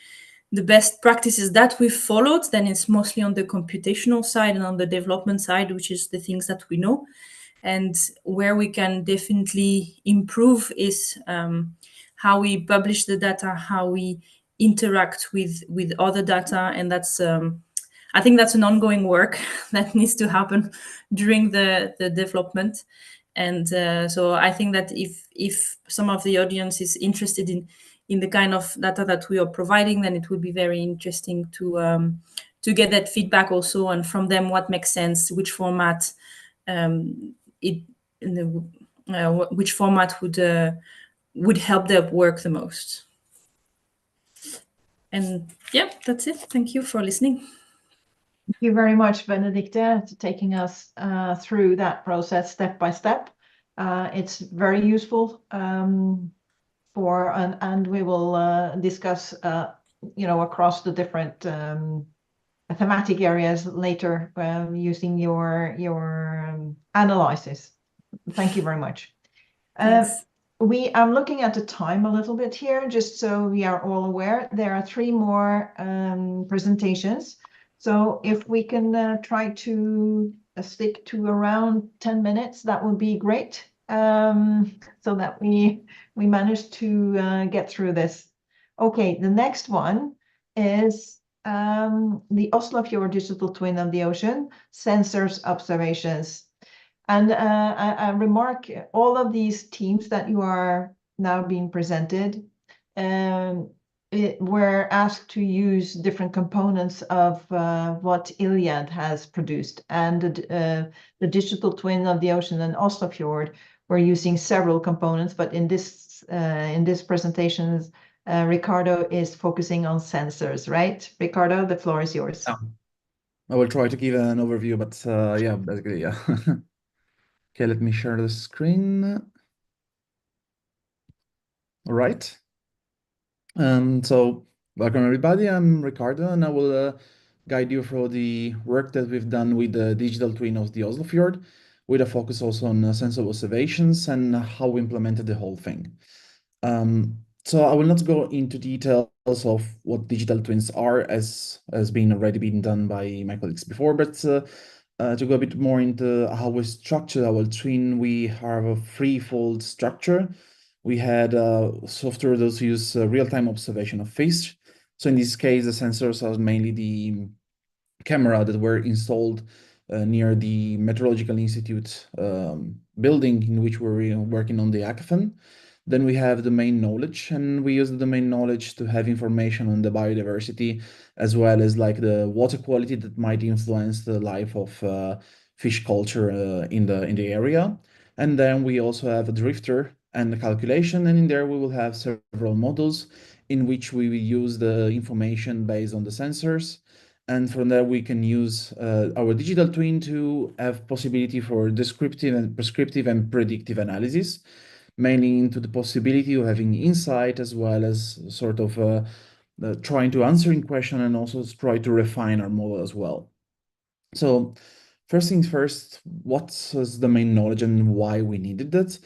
the best practices that we've followed, then it's mostly on the computational side and on the development side, which is the things that we know. And where we can definitely improve is how we publish the data, how we interact with other data. And that's I think that's an ongoing work that needs to happen during the development. And so I think that if some of the audience is interested in the kind of data that we are providing, then it would be very interesting to get that feedback also, and from them what makes sense, which format which format would help them work the most. And yeah, that's it. Thank you for listening. Thank you very much, Benedicte, for taking us through that process step by step. It's very useful and we will discuss across the different thematic areas later using your analysis. Thank you very much. I'm looking at the time a little bit here, just so we are all aware. There are 3 more presentations. So if we can try to stick to around 10 minutes, that would be great, so that we manage to get through this. Okay, the next one is the Oslofjord digital twin of the ocean, sensors observations. And I remark all of these teams that you are now being presented were asked to use different components of what Iliad has produced. And the digital twin of the ocean and Oslofjord were using several components, but in this presentation, Ricardo is focusing on sensors, right? Ricardo, the floor is yours. I will try to give an overview, but yeah, basically, yeah. Okay, let me share the screen. All right. So welcome everybody, I'm Ricardo, and I will guide you through the work that we've done with the digital twin of the Oslofjord, with a focus also on sensor observations and how we implemented the whole thing. So I will not go into details of what digital twins are, as already been done by my colleagues before, but to go a bit more into how we structure our twin, we have a threefold structure. We had software that use real-time observation of fish. So in this case, the sensors are mainly the camera that were installed near the Meteorological Institute building in which we're working on the hackathon. Then we have domain knowledge, and we use the domain knowledge to have information on the biodiversity, as well as like the water quality that might influence the life of fish culture in the area. And then we also have a drifter and a calculation, and in there we will have several models in which we will use the information based on the sensors. And from there, we can use our digital twin to have possibility for descriptive and prescriptive and predictive analysis, mainly into the possibility of having insight as well as sort of trying to answer in question and also try to refine our model as well. So first things first, what's the main knowledge and why we needed that?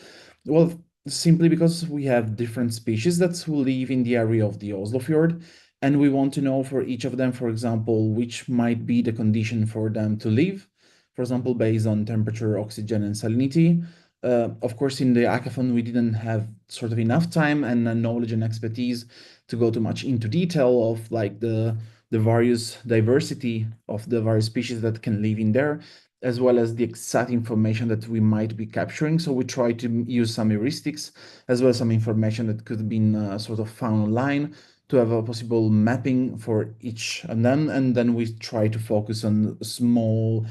Well, simply because we have different species that will live in the area of the Oslo Fjord, and we want to know for each of them, for example, which might be the condition for them to live, for example, based on temperature, oxygen, and salinity. Of course, in the hackathon, we didn't have sort of enough time and knowledge and expertise to go too much into detail of like the various diversity of the various species that can live in there, as well as the exact information that we might be capturing. So we try to use some heuristics, as well as some information that could have been sort of found online to have a possible mapping for each of them. And then we try to focus on small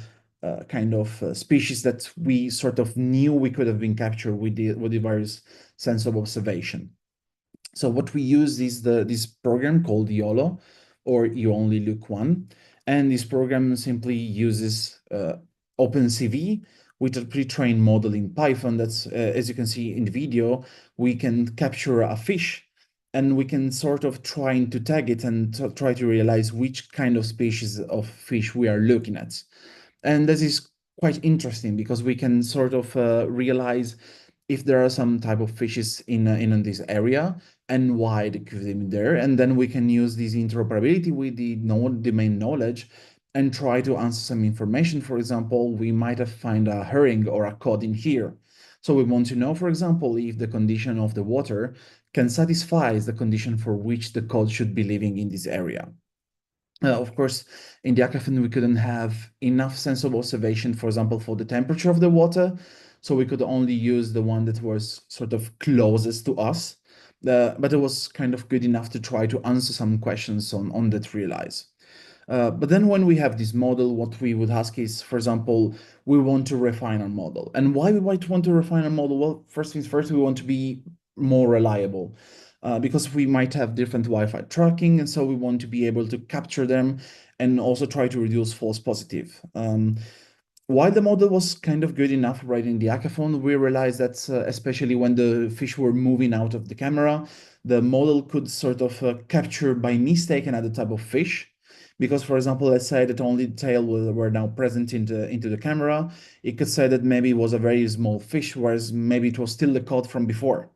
kind of species that we sort of knew we could have been captured with the various sense of observation. So what we use is this program called YOLO, or You Only Look One. And this program simply uses OpenCV with a pre-trained model in Python that's, as you can see in the video, we can capture a fish and we can sort of try to tag it and try to realize which kind of species of fish we are looking at. And this is quite interesting because we can sort of realize if there are some type of fishes in this area and why they could be there. And then we can use this interoperability with the domain knowledge and try to answer some information. For example, we might have found a herring or a cod in here. So we want to know, for example, if the condition of the water can satisfy the condition for which the cod should be living in this area. Of course, in the hackathon, we couldn't have enough sense of observation, for example, for the temperature of the water. So we could only use the one that was sort of closest to us. But it was kind of good enough to try to answer some questions on that realize. But then when we have this model, what we would ask is, for example, we want to refine our model. And why we might want to refine our model? Well, first things first, we want to be more reliable. Because we might have different Wi-Fi tracking, and so we want to be able to capture them and also try to reduce false positive. While the model was kind of good enough right in the hackathon, we realized that especially when the fish were moving out of the camera, the model could sort of capture by mistake another type of fish. Because, for example, let's say that only the tail were now present into the camera, it could say that maybe it was a very small fish, whereas maybe it was still the cod from before.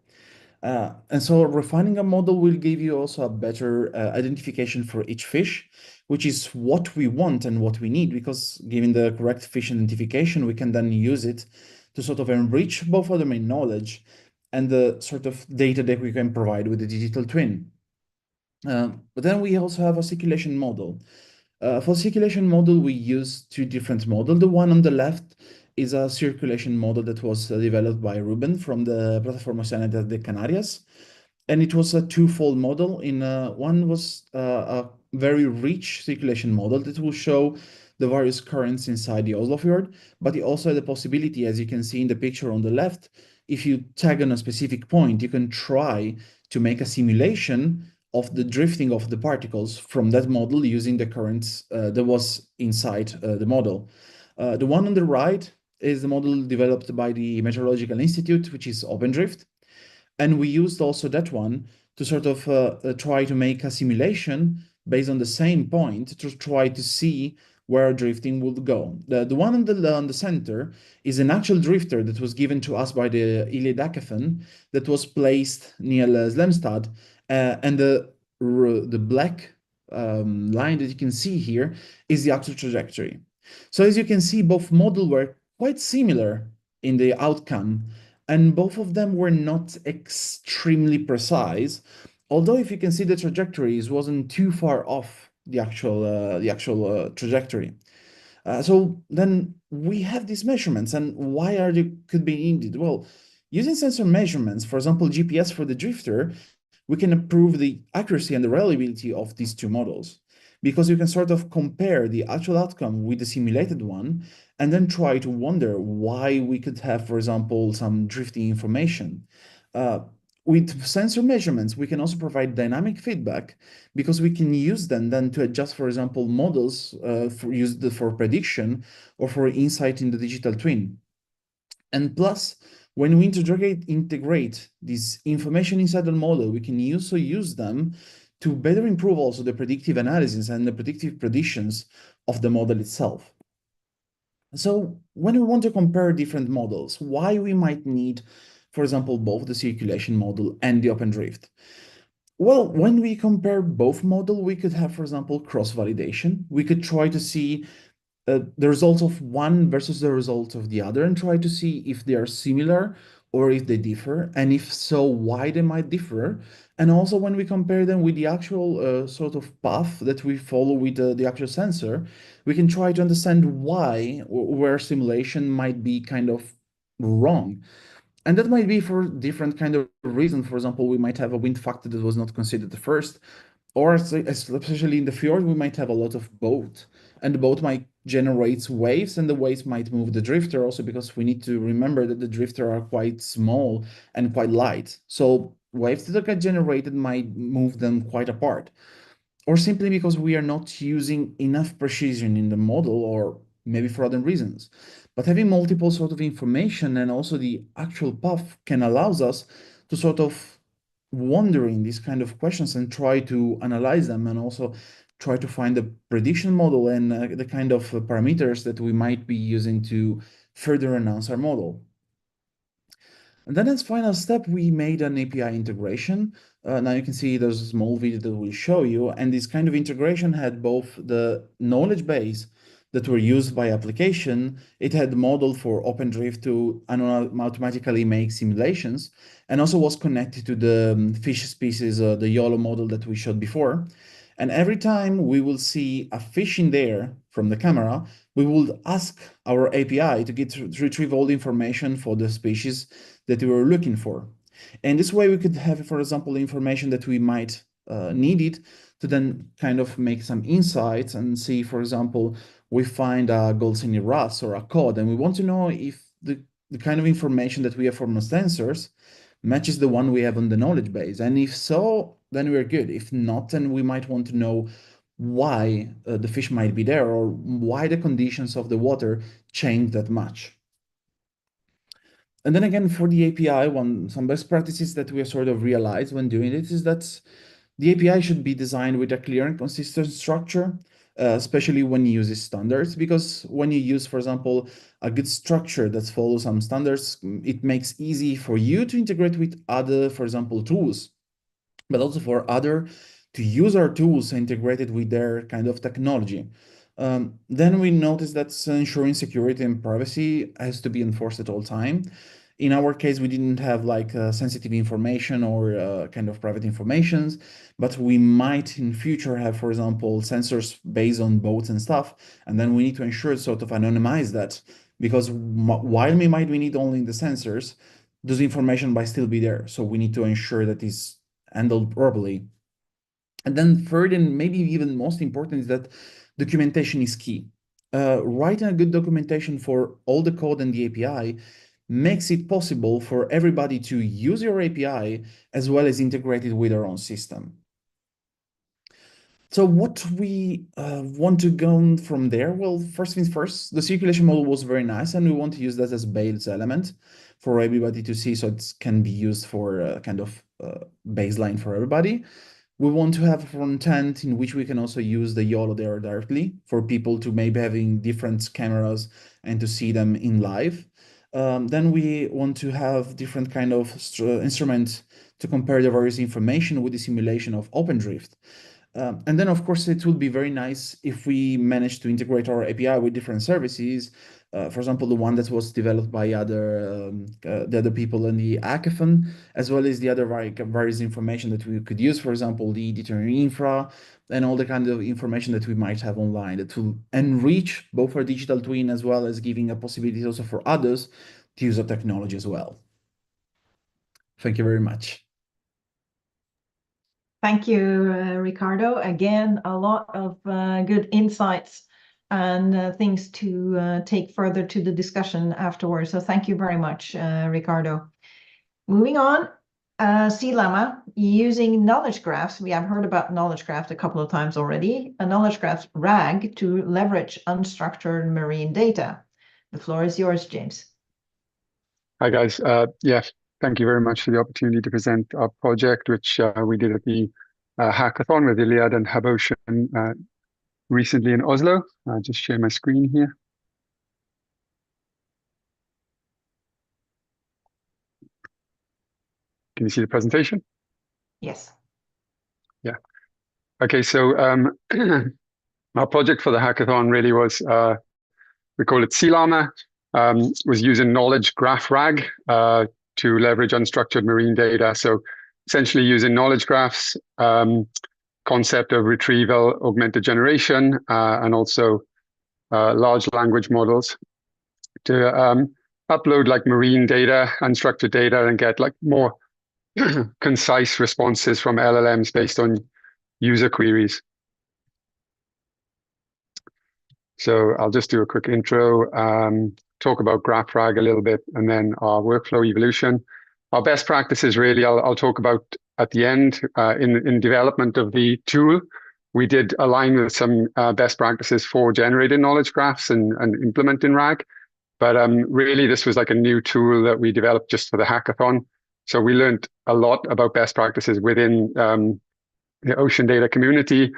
And so refining a model will give you also a better identification for each fish, which is what we want and what we need, because given the correct fish identification, we can then use it to sort of enrich both our domain knowledge and the sort of data that we can provide with the digital twin. But then we also have a circulation model. For circulation model, we use two different models. The one on the left is a circulation model that was developed by Ruben from the Plataforma Oceánica de Canarias. And it was a twofold model. One was a very rich circulation model that will show the various currents inside the Oslo Fjord, but it also had the possibility, as you can see in the picture on the left, if you tag on a specific point, you can try to make a simulation of the drifting of the particles from that model using the currents that was inside the model. The one on the right is the model developed by the Meteorological Institute, which is OpenDrift. And we used also that one to sort of try to make a simulation based on the same point to try to see where drifting would go. The one on the center is an actual drifter that was given to us by the Iliad Hackathon that was placed near Slemstad. And the black line that you can see here is the actual trajectory. So as you can see, both models were quite similar in the outcome, and both of them were not extremely precise. although if you can see the trajectories wasn't too far off the actual trajectory. So then we have these measurements, and why are they could be needed? Well, using sensor measurements, for example, GPS for the drifter, we can improve the accuracy and the reliability of these two models, because you can sort of compare the actual outcome with the simulated one and then try to wonder why we could have, for example, some drifting information. With sensor measurements, we can also provide dynamic feedback, because we can use them then to adjust, for example, models for prediction or for insight in the digital twin. And plus, when we integrate this information inside the model, we can also use them to better improve also the predictive analysis and the predictive predictions of the model itself. So when we want to compare different models, why we might need, for example, both the circulation model and the OpenDrift? Well, when we compare both models, we could have, for example, cross-validation. We could try to see the results of one versus the results of the other and try to see if they are similar or if they differ, and if so, why they might differ. And also when we compare them with the actual sort of path that we follow with the actual sensor, we can try to understand why or where simulation might be kind of wrong. And that might be for different kind of reasons. For example, we might have a wind factor that was not considered at first, or especially in the fjord, we might have a lot of boat, and the boat might generate waves, and the waves might move the drifter also, because we need to remember that the drifter are quite small and quite light. So waves that get generated might move them quite apart, or simply because we are not using enough precision in the model, or maybe for other reasons. But having multiple sort of information and also the actual path can allows us to sort of wondering these kind of questions and try to analyze them, and also try to find the prediction model and the kind of parameters that we might be using to further enhance our model. And then as final step, we made an API integration. Now you can see there's a small video that will show you, and this kind of integration had both the knowledge base that were used by application. It had the model for OpenDrift to automatically make simulations, and also was connected to the fish species, the YOLO model that we showed before. And every time we will see a fish in there from the camera, we will ask our API to retrieve all the information for the species that we were looking for. And this way we could have, for example, information that we might need it to then kind of make some insights and see, for example, we find a Goldsini wrasse or a cod, and we want to know if the kind of information that we have from the sensors matches the one we have on the knowledge base. And if so, then we're good. If not, then we might want to know why the fish might be there, or why the conditions of the water change that much. And then again, for the API, some best practices that we have sort of realized when doing it is that the API should be designed with a clear and consistent structure, especially when you use standards, because when you use, for example, a good structure that follows some standards, it makes easy for you to integrate with other, for example, tools, but also for other to use our tools integrated with their kind of technology. Then we noticed that ensuring security and privacy has to be enforced at all time. In our case, we didn't have like sensitive information or kind of private informations, but we might in future have, for example, sensors based on boats and stuff, and then we need to ensure sort of anonymize that, because while we need only the sensors, those information might still be there. So we need to ensure that it's handled properly. And then third, and maybe even most important, is that documentation is key. Writing a good documentation for all the code and the API makes it possible for everybody to use your API as well as integrate it with our own system. So what we want to go from there? Well, first things first, the circulation model was very nice, and we want to use that as base element for everybody to see, so it can be used for kind of baseline for everybody. We want to have a front end in which we can also use the YOLO there directly for people to maybe having different cameras and to see them in live. Then we want to have different kind of instruments to compare the various information with the simulation of OpenDrift. And then, of course, it would be very nice if we manage to integrate our API with different services For example, the one that was developed by the other people in the hackathon, as well as the other various information that we could use, for example, the determining infra and all the kind of information that we might have online that will enrich both our digital twin as well as giving a possibility also for others to use the technology as well. Thank you very much. Thank you, Ricardo. Again, a lot of good insights and things to take further to the discussion afterwards. So thank you very much, Ricardo. Moving on, C-Llama, using knowledge graphs. We have heard about knowledge graph a couple of times already. A knowledge graph RAG to leverage unstructured marine data. The floor is yours, James. Hi, guys. Yes, thank you very much for the opportunity to present our project, which we did at the hackathon with Iliad and Hub Ocean recently in Oslo. I'll just share my screen here. Can you see the presentation? Yes. Yeah. Okay, so our project for the hackathon really was, we call it C-Llama, was using knowledge graph RAG to leverage unstructured marine data. So essentially using knowledge graphs, concept of retrieval, augmented generation, and also large language models to upload like marine data, unstructured data, and get like more concise responses from LLMs based on user queries. So I'll just do a quick intro, talk about GraphRag a little bit, and then our workflow evolution. Our best practices really, I'll talk about at the end in development of the tool. We did align with some best practices for generating knowledge graphs and implementing RAG. But really, this was like a new tool that we developed just for the hackathon. So we learned a lot about best practices within the ocean data community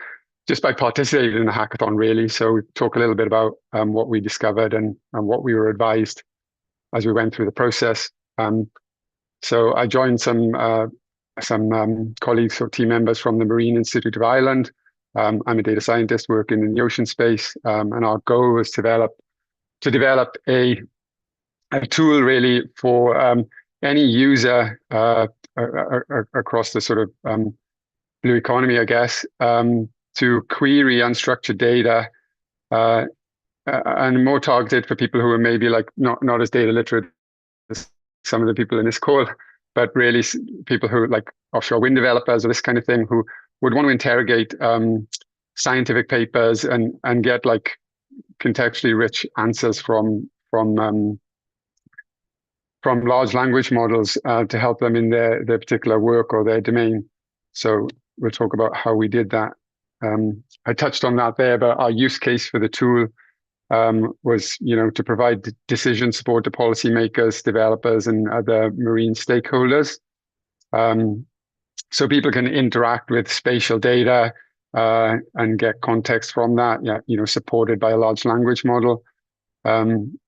just by participating in the hackathon, really. So we talk a little bit about what we discovered and what we were advised as we went through the process. So I joined some colleagues or team members from the Marine Institute of Ireland. I'm a data scientist working in the ocean space, and our goal was to develop a tool really for any user across the sort of blue economy, I guess, to query unstructured data, and more targeted for people who are maybe like not as data literate as some of the people in this call, but really people who like offshore wind developers or this kind of thing, who would want to interrogate scientific papers and get like contextually rich answers from large language models to help them in their particular work or their domain. So we'll talk about how we did that. I touched on that there, but our use case for the tool was, to provide decision support to policymakers, developers, and other marine stakeholders. So people can interact with spatial data and get context from that, supported by a large language model,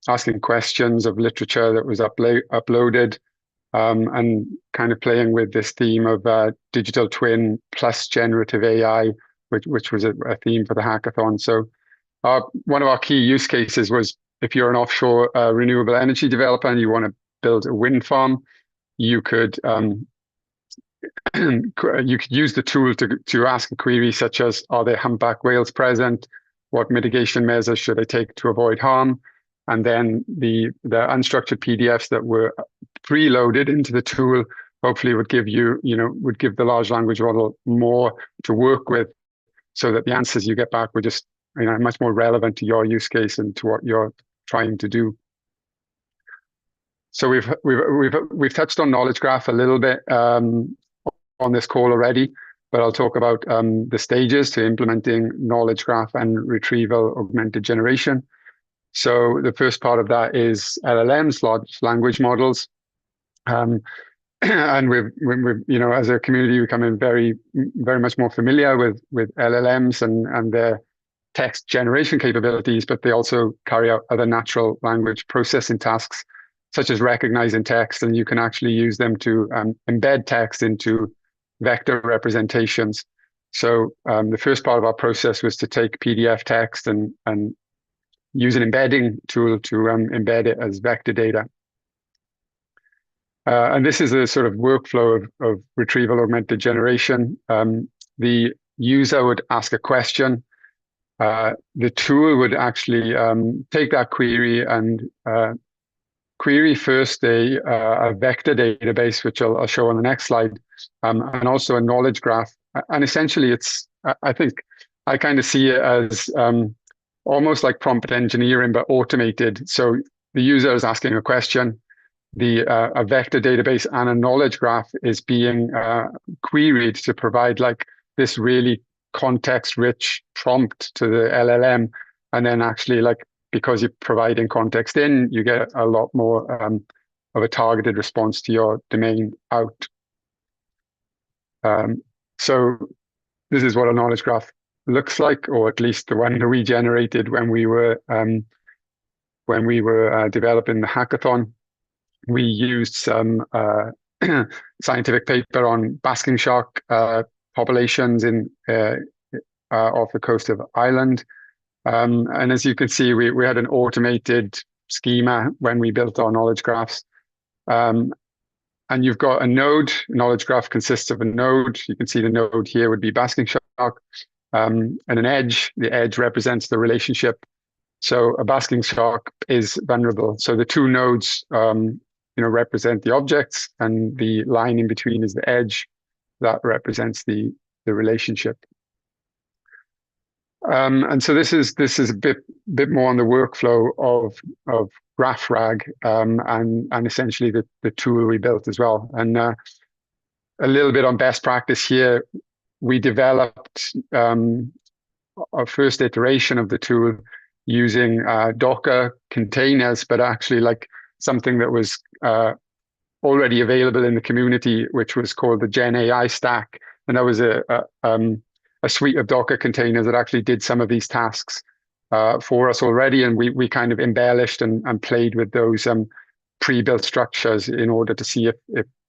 asking questions of literature that was uploaded, and kind of playing with this theme of digital twin plus generative AI, which was a theme for the hackathon. So one of our key use cases was if you're an offshore renewable energy developer and you want to build a wind farm, you could use the tool to ask a query such as, are there humpback whales present? What mitigation measures should I take to avoid harm? And then the unstructured PDFs that were preloaded into the tool hopefully would give the large language model more to work with, so that the answers you get back were just much more relevant to your use case and to what you're trying to do. So we've touched on knowledge graph a little bit on this call already, but I'll talk about the stages to implementing knowledge graph and retrieval augmented generation. So the first part of that is LLMs, large language models. And we've as a community becoming very, very much more familiar with LLMs and their text generation capabilities, but they also carry out other natural language processing tasks, such as recognizing text, and you can actually use them to embed text into vector representations. So the first part of our process was to take PDF text and use an embedding tool to embed it as vector data. And this is a sort of workflow of retrieval augmented generation. The user would ask a question. The tool would actually take that query and query first a vector database, which I'll show on the next slide, and also a knowledge graph. And essentially, I think I kind of see it as almost like prompt engineering, but automated. So the user is asking a question. A vector database and a knowledge graph is being queried to provide like this really context-rich prompt to the LLM, and then actually, like, because you're providing context in, you get a lot more of a targeted response to your domain out. So this is what a knowledge graph looks like, or at least the one that we generated when we were developing the hackathon. We used some scientific paper on basking shark populations off the coast of Ireland. And as you can see, we had an automated schema when we built our knowledge graphs. And you've got a node. Knowledge graph consists of a node. You can see the node here would be basking shark, and an edge. The edge represents the relationship. So a basking shark is vulnerable. So the two nodes represent the objects, and the line in between is the edge that represents the relationship. And so this is a bit more on the workflow of GraphRag, and essentially the tool we built as well. And a little bit on best practice here. We developed our first iteration of the tool using Docker containers, but actually like something that was already available in the community, which was called the Gen AI stack. And that was a suite of Docker containers that actually did some of these tasks for us already. And we kind of embellished and played with those pre-built structures in order to see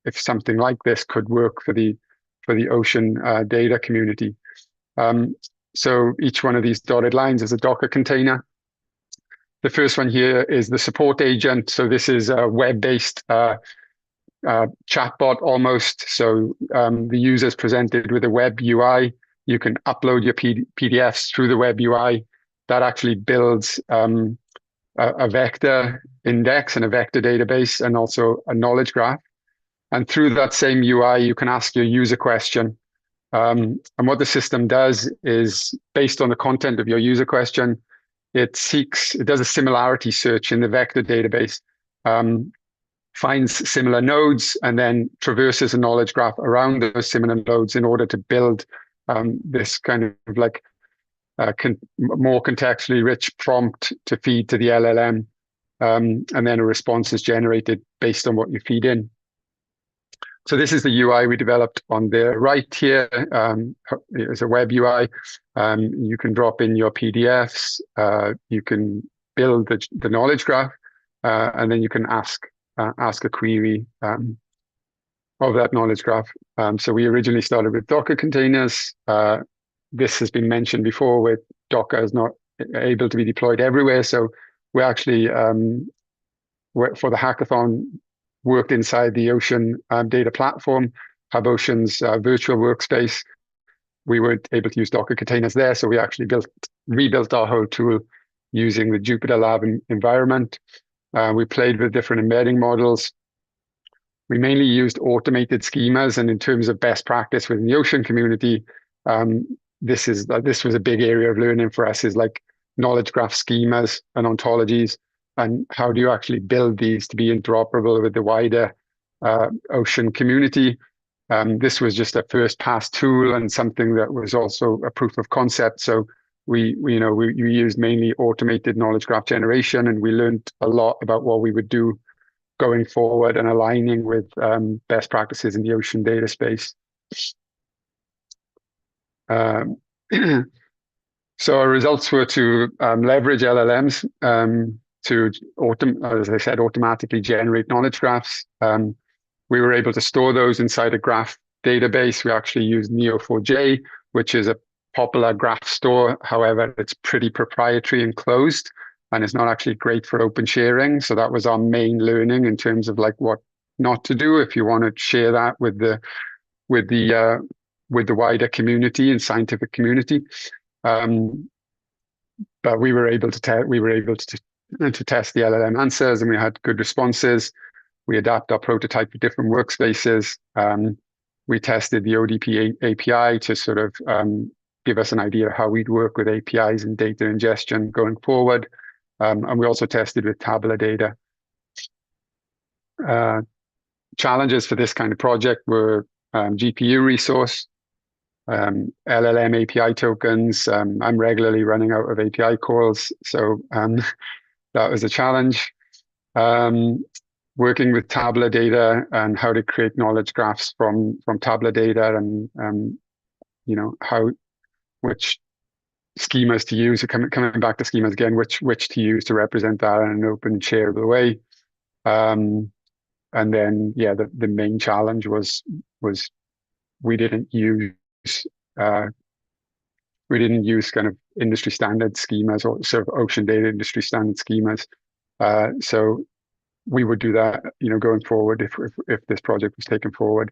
if something like this could work for the ocean data community. So each one of these dotted lines is a Docker container. The first one here is the support agent. So this is a web-based chatbot almost. So the user is presented with a web UI. You can upload your PDFs through the web UI. That actually builds a vector index and a vector database, and also a knowledge graph. And through that same UI, you can ask your user question. And what the system does is, based on the content of your user question, it does a similarity search in the vector database, finds similar nodes, and then traverses a knowledge graph around those similar nodes in order to build this kind of like more contextually rich prompt to feed to the LLM. And then a response is generated based on what you feed in. So this is the UI we developed on the right here. It's a web UI. You can drop in your PDFs. You can build the knowledge graph, and then you can ask a query of that knowledge graph. So we originally started with Docker containers. This has been mentioned before, where Docker is not able to be deployed everywhere. So we actually, for the hackathon, worked inside the Ocean data platform, Hub Ocean's virtual workspace. We were able to use Docker containers there. So we actually rebuilt our whole tool using the Jupyter Lab environment. We played with different embedding models. We mainly used automated schemas. And in terms of best practice within the Ocean community, this was a big area of learning for us, is like knowledge graph schemas and ontologies. And how do you actually build these to be interoperable with the wider Ocean community? This was just a first pass tool, and something that was also a proof of concept. So we used mainly automated knowledge graph generation, and we learned a lot about what we would do going forward and aligning with best practices in the Ocean data space. So our results were to leverage LLMs to, as I said, automatically generate knowledge graphs. We were able to store those inside a graph database. We actually used Neo4j, which is a popular graph store. However, it's pretty proprietary and closed. and it's not actually great for open sharing. So that was our main learning in terms of like what not to do if you want to share that with the wider community and scientific community. But we were able to test the LLM answers, and we had good responses. We adapt our prototype to different workspaces. We tested the ODP API to sort of give us an idea of how we'd work with APIs and data ingestion going forward. And we also tested with tabular data. Challenges for this kind of project were GPU resource, LLM API tokens. I'm regularly running out of API calls, so that was a challenge. Working with tabular data and how to create knowledge graphs from tabular data, and which schemas to use. Coming back to schemas again, which to use to represent that in an open, shareable way. And then, yeah, the main challenge was we didn't use kind of industry standard schemas or sort of ocean data industry standard schemas. So we would do that, going forward if this project was taken forward.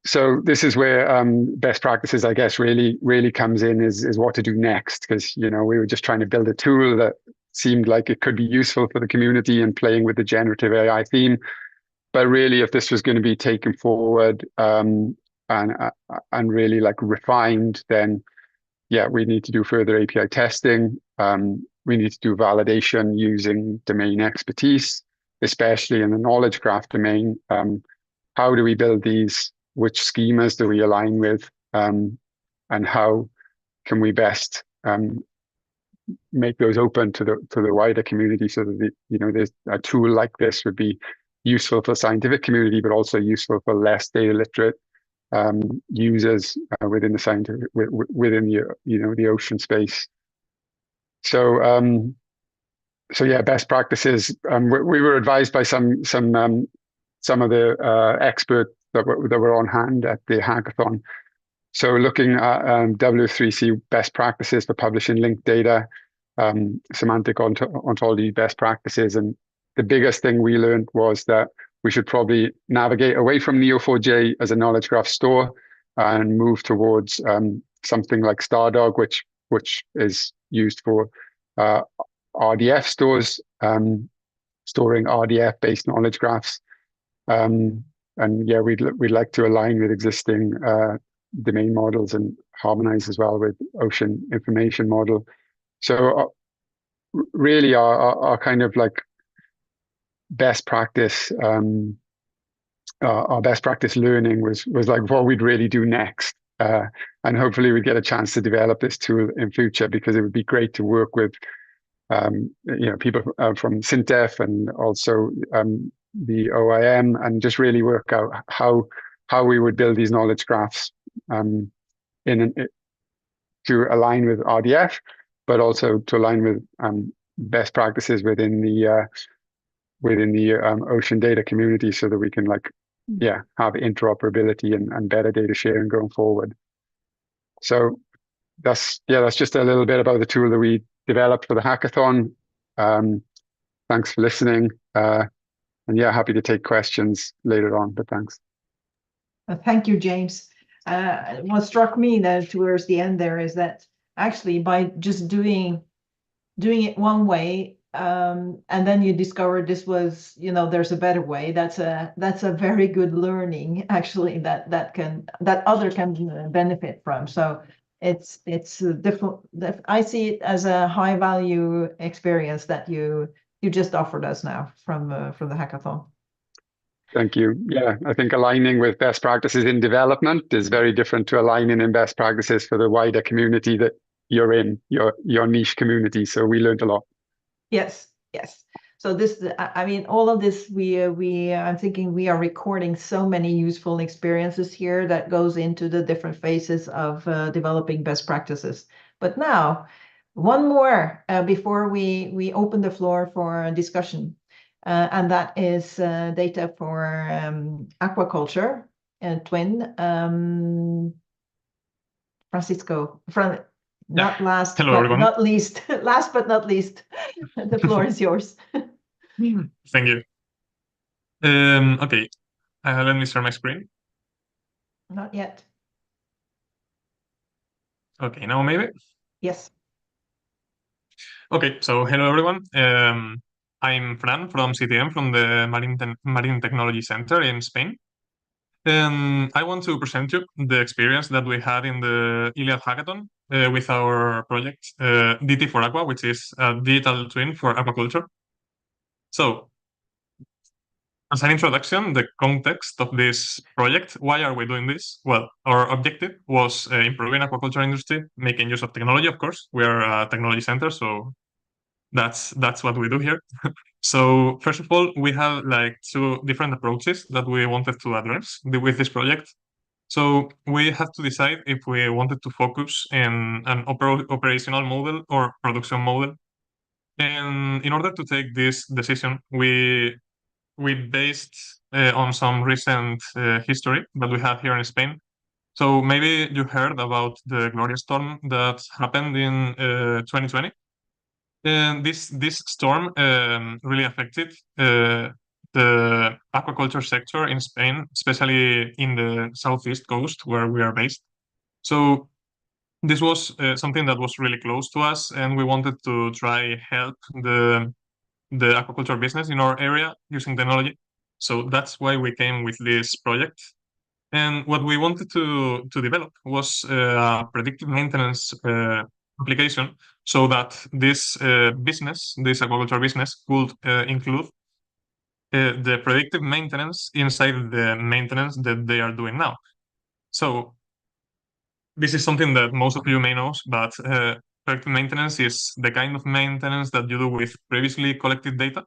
So this is where best practices, I guess, really comes in, is what to do next, because we were just trying to build a tool that seemed like it could be useful for the community and playing with the generative AI theme. But really, if this was going to be taken forward and really like refined, then yeah, we need to do further API testing. We need to do validation using domain expertise, especially in the knowledge graph domain. How do we build these? Which schemas do we align with? And how can we best make those open to the wider community, so that there's a tool like this would be useful for the scientific community, but also useful for less data literate users within the scientific, within the ocean space. So yeah, best practices. We were advised by some of the experts that were on hand at the hackathon. So looking at W3C best practices for publishing linked data, semantic ontology best practices, and the biggest thing we learned was that we should probably navigate away from Neo4j as a knowledge graph store and move towards something like Stardog, which is used for RDF stores, storing RDF-based knowledge graphs. And yeah, we'd like to align with existing domain models and harmonize as well with Ocean Information Model. So really, our kind of like best practice, our best practice learning was like what we'd really do next. And hopefully we'd get a chance to develop this tool in future, because it would be great to work with people from SINTEF and also the OIM, and just really work out how we would build these knowledge graphs to align with RDF, but also to align with best practices within the ocean data community, so that we can have interoperability and better data sharing going forward. So that's just a little bit about the tool that we developed for the hackathon. Thanks for listening. And yeah, happy to take questions later on, but thanks. Thank you, James. What struck me there towards the end there is that actually by just doing it one way, and then you discover this was, there's a better way. That's a very good learning, actually, that other can benefit from. So it's different. I see it as a high value experience that you just offered us now from the hackathon. Thank you. Yeah, I think aligning with best practices in development is very different to aligning in best practices for the wider community that you're in, your niche community. So we learned a lot. Yes. So this, I mean, all of this, I'm thinking we are recording so many useful experiences here that goes into the different phases of developing best practices. But now, one more before we open the floor for discussion. And that is data for aquaculture and twin. Francisco, Not last, Hello, but everyone. not least. Last but not least, the floor is yours. Thank you. Okay, let me share my screen. Not yet. Okay, now maybe. Yes. Okay, so hello everyone. I'm Fran from CTM, from the Marine Technology Center in Spain. And I want to present you the experience that we had in the Iliad Hackathon with our project DT for Aqua, which is a digital twin for aquaculture. So, as an introduction, the context of this project, why are we doing this? Well, our objective was improving aquaculture industry, making use of technology, of course. We are a technology center, so that's what we do here. So first of all, we have like two different approaches that we wanted to address with this project. So we had to decide if we wanted to focus in an operational model or production model. And in order to take this decision, we based on some recent history that we have here in Spain. So maybe you heard about the Gloria storm that happened in 2020. And this storm really affected the aquaculture sector in Spain, especially in the southeast coast where we are based. So this was something that was really close to us, and we wanted to try help the aquaculture business in our area using technology. So that's why we came with this project. And what we wanted to develop was a predictive maintenance application, so that this business, this aquaculture business, could include the predictive maintenance inside the maintenance that they are doing now. So this is something that most of you may know, but predictive maintenance is the kind of maintenance that you do with previously collected data,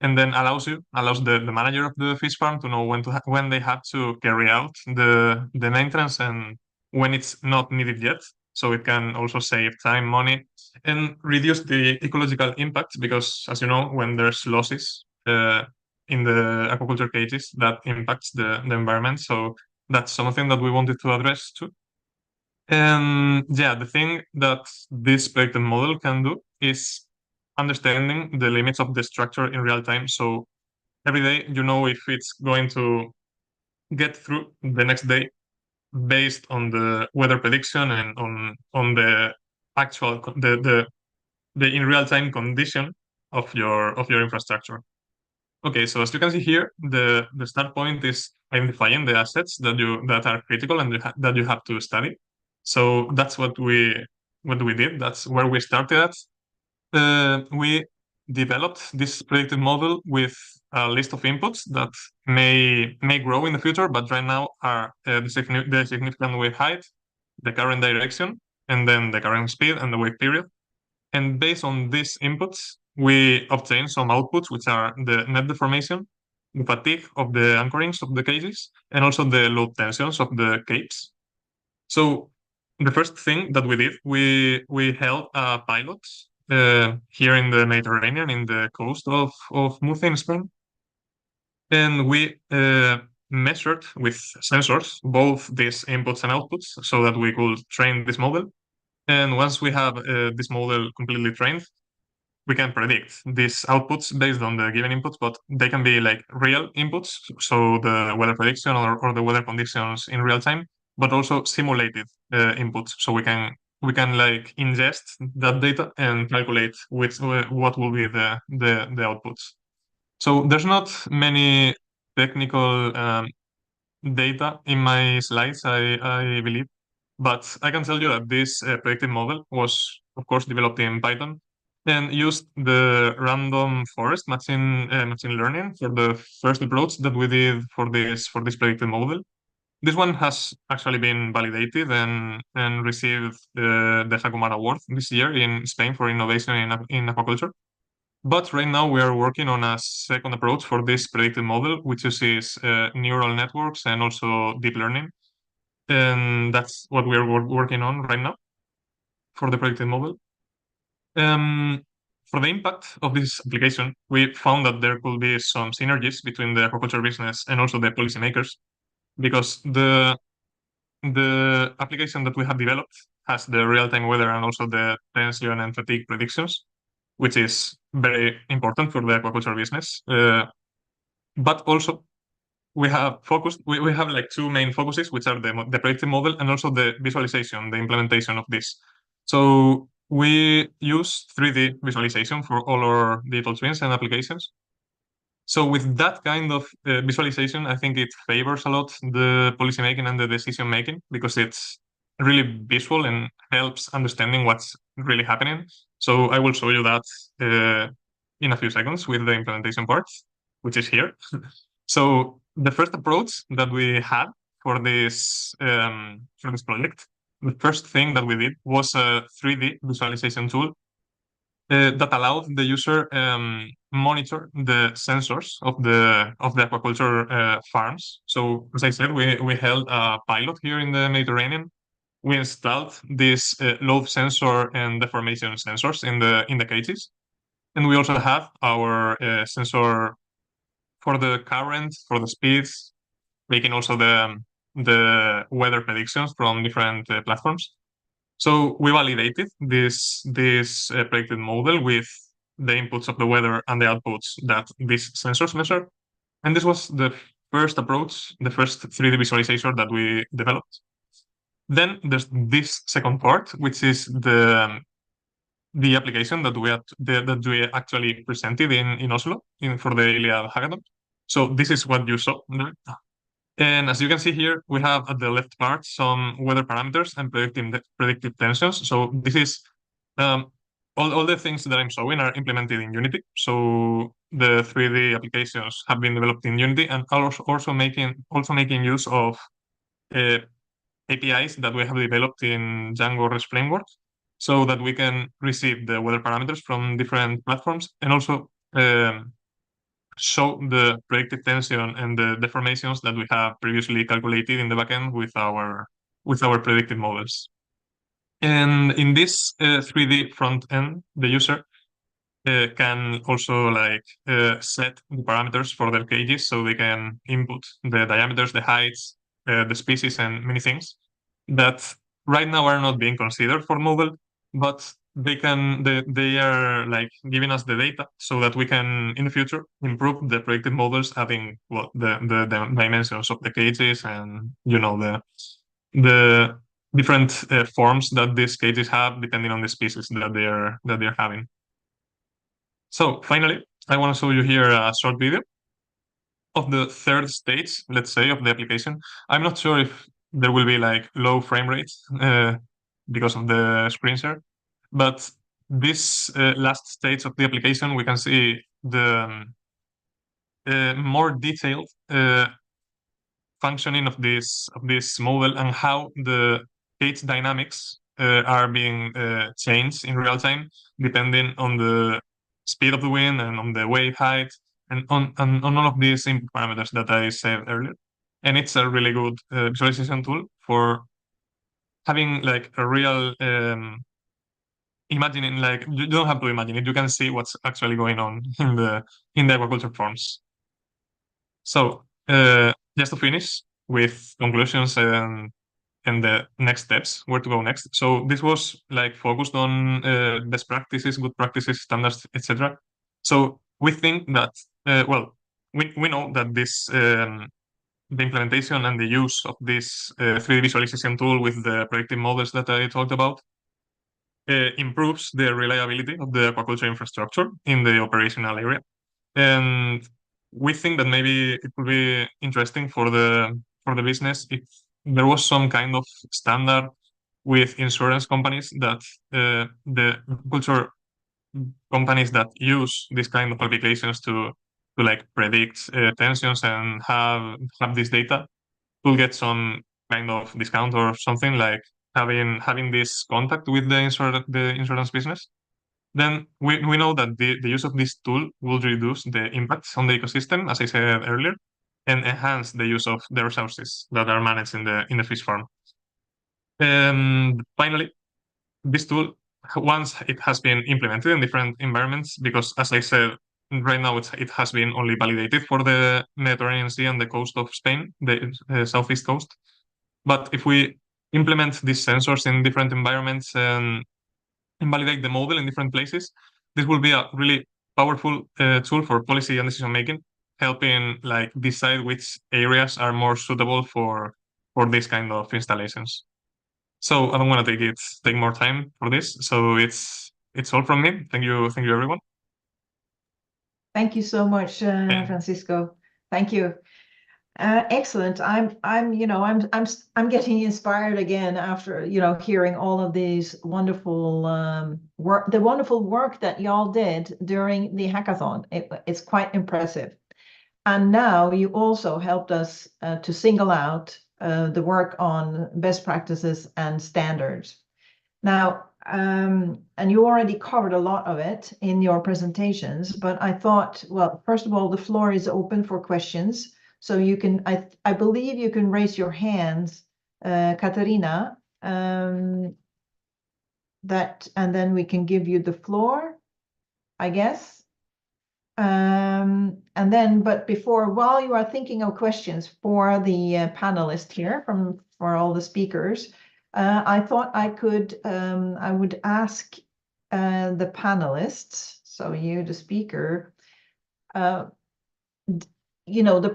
and then allows the manager of the fish farm to know when they have to carry out the maintenance and when it's not needed yet. So it can also save time, money, and reduce the ecological impact, because as you know, when there's losses in the aquaculture cages, that impacts the environment. So that's something that we wanted to address too. And yeah, the thing that this predictive model can do is understanding the limits of the structure in real time. So every day, you know if it's going to get through the next day based on the weather prediction and on the actual the in real time condition of your infrastructure. Okay, so as you can see here, the start point is identifying the assets that are critical and that you have to study. So that's what we did. That's where we started at. We developed this predictive model with a list of inputs that may grow in the future, but right now are the significant wave height, the current direction, and then the current speed and the wave period. And based on these inputs, we obtain some outputs, which are the net deformation, the fatigue of the anchorings of the cages, and also the load tensions of the capes. So the first thing that we did, we held a pilot here in the Mediterranean, in the coast of Murcia in Spain. And we measured with sensors both these inputs and outputs so that we could train this model. And once we have this model completely trained, we can predict these outputs based on the given inputs, but they can be like real inputs, so the weather prediction or the weather conditions in real time, but also simulated inputs, so we can like ingest that data and calculate what will be the outputs. So there's not many technical data in my slides, I believe, but I can tell you that this predictive model was, of course, developed in Python and used the random forest machine learning for the first approach that we did for this predictive model. This one has actually been validated and received the Jacomar Award this year in Spain for innovation in aquaculture. But right now we are working on a second approach for this predictive model, which uses neural networks and also deep learning. And that's what we are working on right now for the predictive model. For the impact of this application, we found that there could be some synergies between the aquaculture business and also the policymakers, because the application that we have developed has the real-time weather and also the tension and fatigue predictions, which is very important for the aquaculture business. But also we have we have like two main focuses, which are the predictive model and also the visualization, the implementation of this. So we use 3D visualization for all our digital twins and applications. So with that kind of visualization, I think it favors a lot the policymaking and the decision making because it's really visual and helps understanding what's really happening. So I will show you that in a few seconds with the implementation part, which is here. So the first approach that we had for this project, the first thing that we did was a 3D visualization tool that allowed the user monitor the sensors of the aquaculture farms. So as I said, we held a pilot here in the Mediterranean. We installed this load sensor and deformation sensors in the cages, and we also have our sensor for the current, for the speeds, making also the weather predictions from different platforms. So we validated this predicted model with the inputs of the weather and the outputs that these sensors measure. And this was the first approach, the first 3D visualization that we developed. Then there's this second part, which is the application that we actually presented in Oslo for the Iliad Hackathon. So this is what you saw. And as you can see here, we have at the left part some weather parameters and predictive tensions. So this is all the things that I'm showing are implemented in Unity. So the 3D applications have been developed in Unity and also making use of APIs that we have developed in Django REST framework, so that we can receive the weather parameters from different platforms and also show the predictive tension and the deformations that we have previously calculated in the backend with our predictive models. And in this 3D front end, the user can also set the parameters for their cages, so they can input the diameters, the heights, the species, and many things that right now are not being considered for model, but they are giving us the data so that we can in the future improve the predictive models, having the dimensions of the cages and the different forms that these cages have depending on the species that they're having. So finally, I want to show you here a short video of the third stage, let's say, of the application. I'm not sure if there will be low frame rates because of the screen share, but this last stage of the application, we can see the more detailed functioning of this model and how the cage dynamics are being changed in real time depending on the speed of the wind and on the wave height and on all of these input parameters that I said earlier. And it's a really good visualization tool for having a real imagining. You don't have to imagine it, you can see what's actually going on in the aquaculture farms. So just to finish with conclusions and the next steps, where to go next. So this was focused on best practices, good practices, standards, etc. So we think that we know that this the implementation and the use of this 3D visualization tool with the predictive models that I talked about improves the reliability of the aquaculture infrastructure in the operational area. And we think that maybe it would be interesting for the business if there was some kind of standard with insurance companies that the culture companies that use this kind of applications to predict tensions and have this data will get some kind of discount or something, like having this contact with the insurance business. Then we know that the use of this tool will reduce the impact on the ecosystem, as I said earlier, and enhance the use of the resources that are managed in the fish farm. And finally, this tool, once it has been implemented in different environments, because as I said, right now it has been only validated for the Mediterranean Sea and the coast of Spain, the southeast coast. But if we implement these sensors in different environments and validate the model in different places. This will be a really powerful tool for policy and decision making, helping like decide which areas are more suitable for this kind of installations. So I don't want to take more time for this. So it's all from me. Thank you, everyone. Thank you so much, Francisco. Thank you. Excellent. I'm getting inspired again after hearing all of these wonderful work that y'all did during the hackathon. It's quite impressive. And now you also helped us to single out the work on best practices and standards. Now, and you already covered a lot of it in your presentations, but I thought, well, first of all, the floor is open for questions. So you can, I believe you can raise your hands, Katarina, and then we can give you the floor, I guess. And then, but while you are thinking of questions for the panelists here for all the speakers, I thought I would ask the panelists, so you, the speaker, the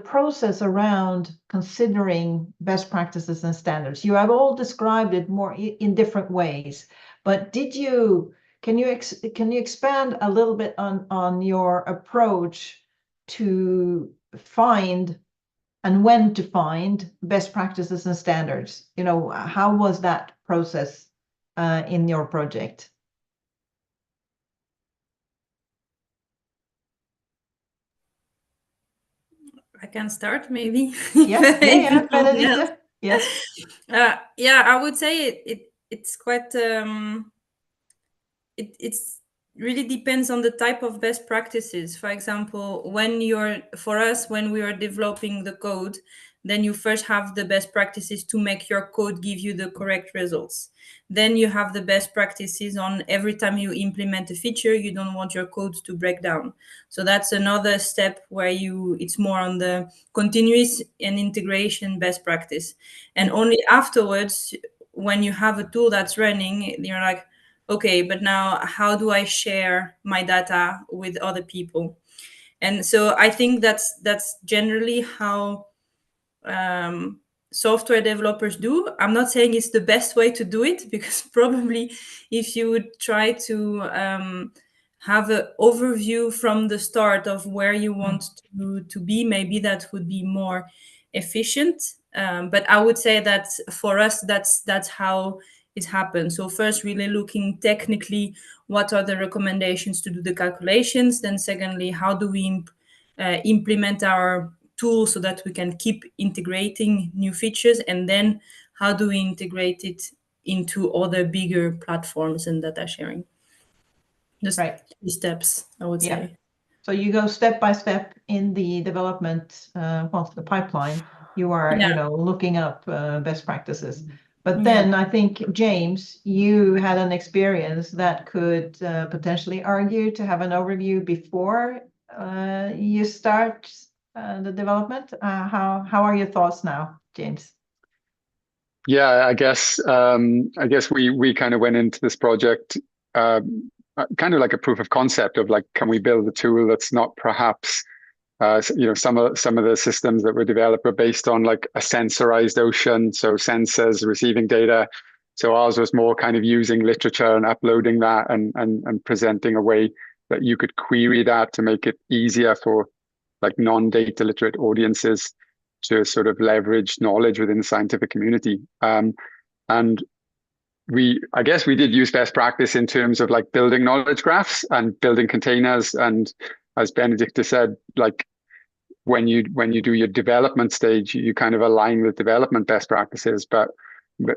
process around considering best practices and standards. You have all described it more in different ways, but can you expand a little bit on your approach to find and when to find best practices and standards? How was that process in your project? I can start maybe. Yeah, Benedicte. Yes. Yeah, I would say it's quite it's really depends on the type of best practices. For example, when we are developing the code, then you first have the best practices to make your code give you the correct results. Then you have the best practices on every time you implement a feature, you don't want your code to break down. So that's another step where it's more on the continuous and integration best practice. And only afterwards, when you have a tool that's running, you're like, okay, but now how do I share my data with other people? And so I think that's generally how software developers do. I'm not saying it's the best way to do it, because probably if you would try to have an overview from the start of where you want to be, maybe that would be more efficient. But I would say that for us, that's how it happens. So first, really looking technically, what are the recommendations to do the calculations? Then secondly, how do we implement our tool so that we can keep integrating new features? And then how do we integrate it into other bigger platforms and data sharing? Just Right. 3 steps, I would say. So you go step by step in the development of the pipeline. You are, looking up best practices. But then I think, James, you had an experience that could potentially argue to have an overview before you start the development. How are your thoughts now, James? Yeah, I guess we kind of went into this project kind of like a proof of concept of like, can we build a tool that's not perhaps some of the systems that were developed were based on like a sensorized ocean, so sensors receiving data. So ours was more kind of using literature and uploading that and presenting a way that you could query that to make it easier for like non-data literate audiences to sort of leverage knowledge within the scientific community. And I guess we did use best practice in terms of like building knowledge graphs and building containers. And as Benedicte said, like when you do your development stage, you kind of align with development best practices. But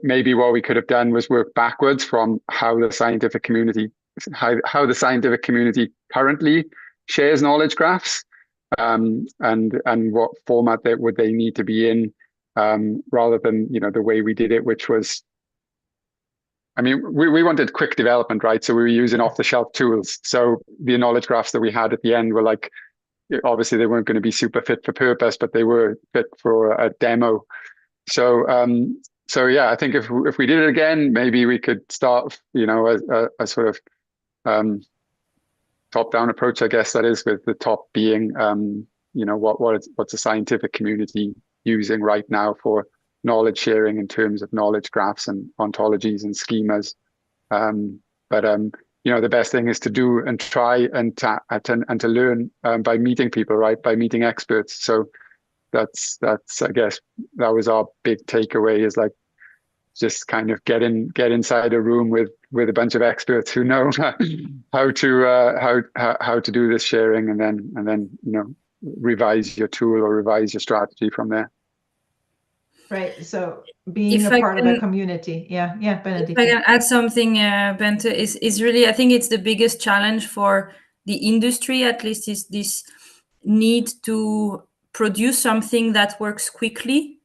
maybe what we could have done was work backwards from how the scientific community currently shares knowledge graphs, and what format would they need to be in, rather than the way we did it, which was, I mean, we wanted quick development, right? So we were using off-the-shelf tools. So the knowledge graphs that we had at the end were like, obviously they weren't going to be super fit for purpose, but they were fit for a demo. So So yeah, I think if we did it again, maybe we could start, a sort of top-down approach, I guess that is, with the top being, what's the scientific community using right now for knowledge sharing in terms of knowledge graphs and ontologies and schemas. The best thing is to do and try and to learn by meeting people, right? By meeting experts. So that's I guess that was our big takeaway, is like just kind of get inside a room with a bunch of experts who know how to do this sharing, and then revise your tool or revise your strategy from there. Right. So being a part of a community. Yeah. Benedict. If I can add something, Bente, is really, I think it's the biggest challenge for the industry, at least, is this need to produce something that works quickly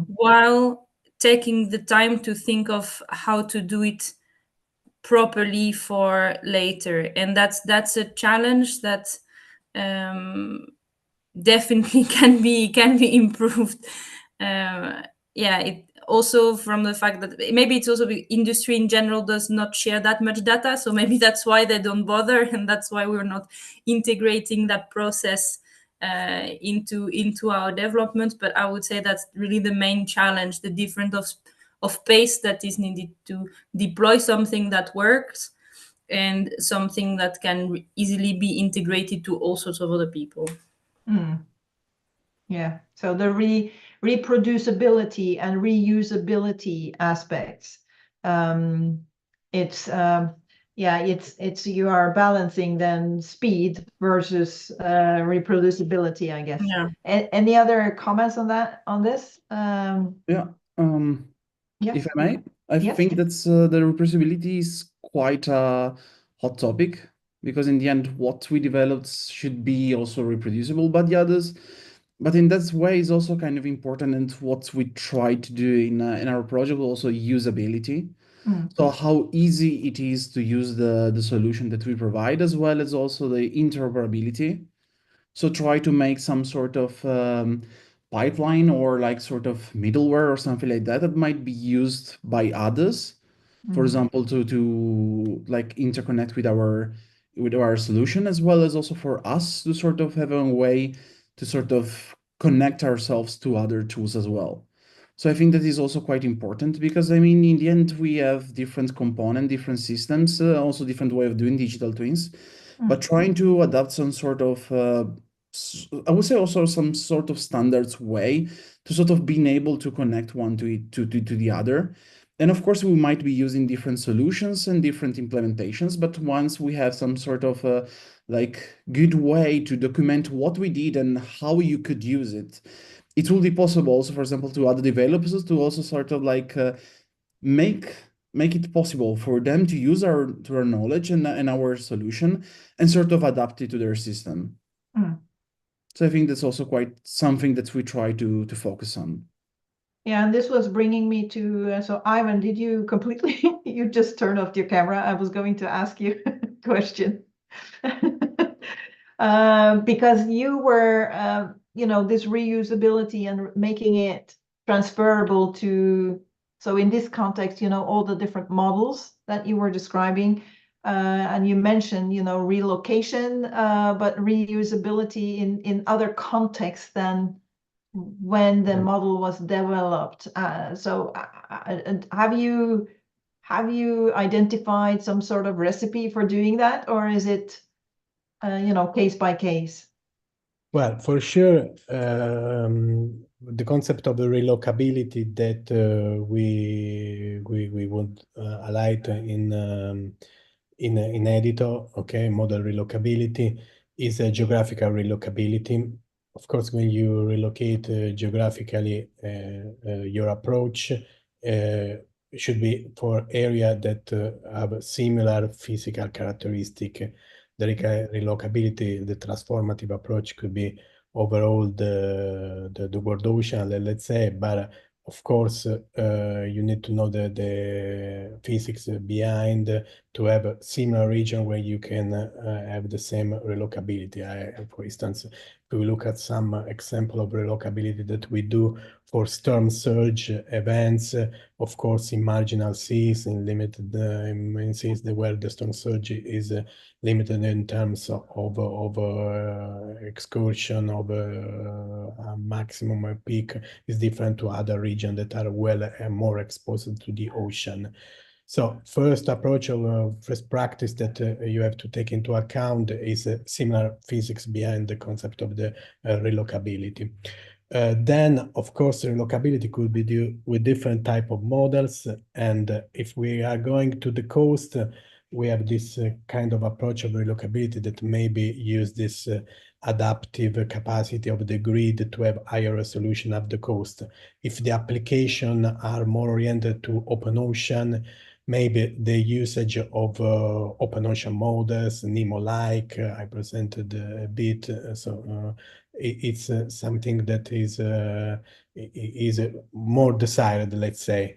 while taking the time to think of how to do it properly for later. And that's a challenge that definitely can be improved. It also, from the fact that maybe it's also the industry in general does not share that much data, so maybe that's why they don't bother, and that's why we're not integrating that process into our development. But I would say that's really the main challenge, the difference of pace that is needed to deploy something that works and something that can easily be integrated to all sorts of other people. Yeah. So the reproducibility and reusability aspects. It's you are balancing then speed versus reproducibility, I guess. Yeah. Any other comments on this? If I may, I Yes. think that's the reproducibility is quite a hot topic, because in the end, what we developed should be also reproducible. But in that way, is also kind of important, and what we try to do in our project, also usability. So how easy it is to use the solution that we provide, as well as also the interoperability. So try to make some sort of pipeline or like sort of middleware or something like that might be used by others, for example, to like interconnect with our solution, as well as also for us to sort of have a way to sort of connect ourselves to other tools as well. So I think that is also quite important, because I mean, in the end, we have different components, different systems, also different way of doing digital twins, but trying to adapt some sort of I would say also some sort of standards way to sort of being able to connect one to the other. And of course, we might be using different solutions and different implementations, but once we have some sort of like good way to document what we did and how you could use it, it will be possible also, for example, to other developers to also sort of like make it possible for them to use our knowledge and our solution and sort of adapt it to their system. So I think that's also quite something that we try to focus on. Yeah, and this was bringing me to, so Ivan, did you completely, you just turned off your camera? I was going to ask you a question. Because you were, this reusability and making it transferable to, so in this context, all the different models that you were describing, and you mentioned, relocation, but reusability in other contexts than when the model was developed. So have you identified some sort of recipe for doing that, or is it case by case? Well, for sure, the concept of the relocability that we would highlight in editor, okay, model relocability is a geographical relocability. Of course, when you relocate geographically, your approach should be for area that have a similar physical characteristic. The relocability, the transformative approach could be overall the world ocean, let's say, but of course, you need to know the physics behind to have a similar region where you can have the same relocability. For instance, we look at some example of relocability that we do for storm surge events, of course, in marginal seas, in limited in seas where the storm surge is limited in terms of excursion of a maximum peak is different to other regions that are well and more exposed to the ocean. So first approach of first practice that you have to take into account is similar physics behind the concept of the relocability. Then, of course, relocability could be due with different type of models. And if we are going to the coast, we have this kind of approach of relocability that maybe use this adaptive capacity of the grid to have higher resolution of the coast. If the application are more oriented to open ocean, maybe the usage of open ocean models, NEMO-like, I presented a bit. It's something that is more desired, let's say.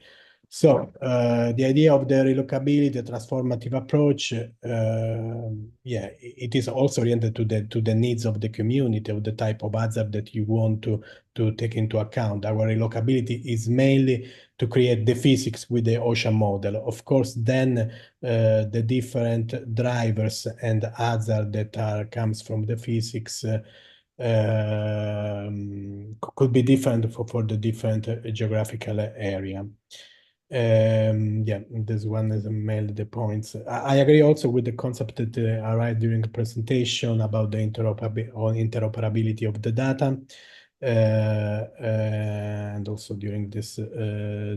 So the idea of the relocability, the transformative approach, yeah, it is also oriented to the needs of the community, of the type of hazard that you want to take into account. Our relocability is mainly to create the physics with the ocean model. Of course, then the different drivers and hazard that comes from the physics could be different for the different geographical area. Yeah, this one is mailed the points. I agree also with the concept that arrived during the presentation about the interoperability of the data. And also during this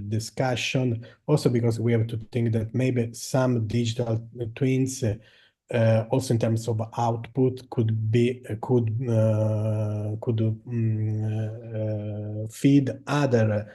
discussion, also because we have to think that maybe some digital twins also in terms of output could feed other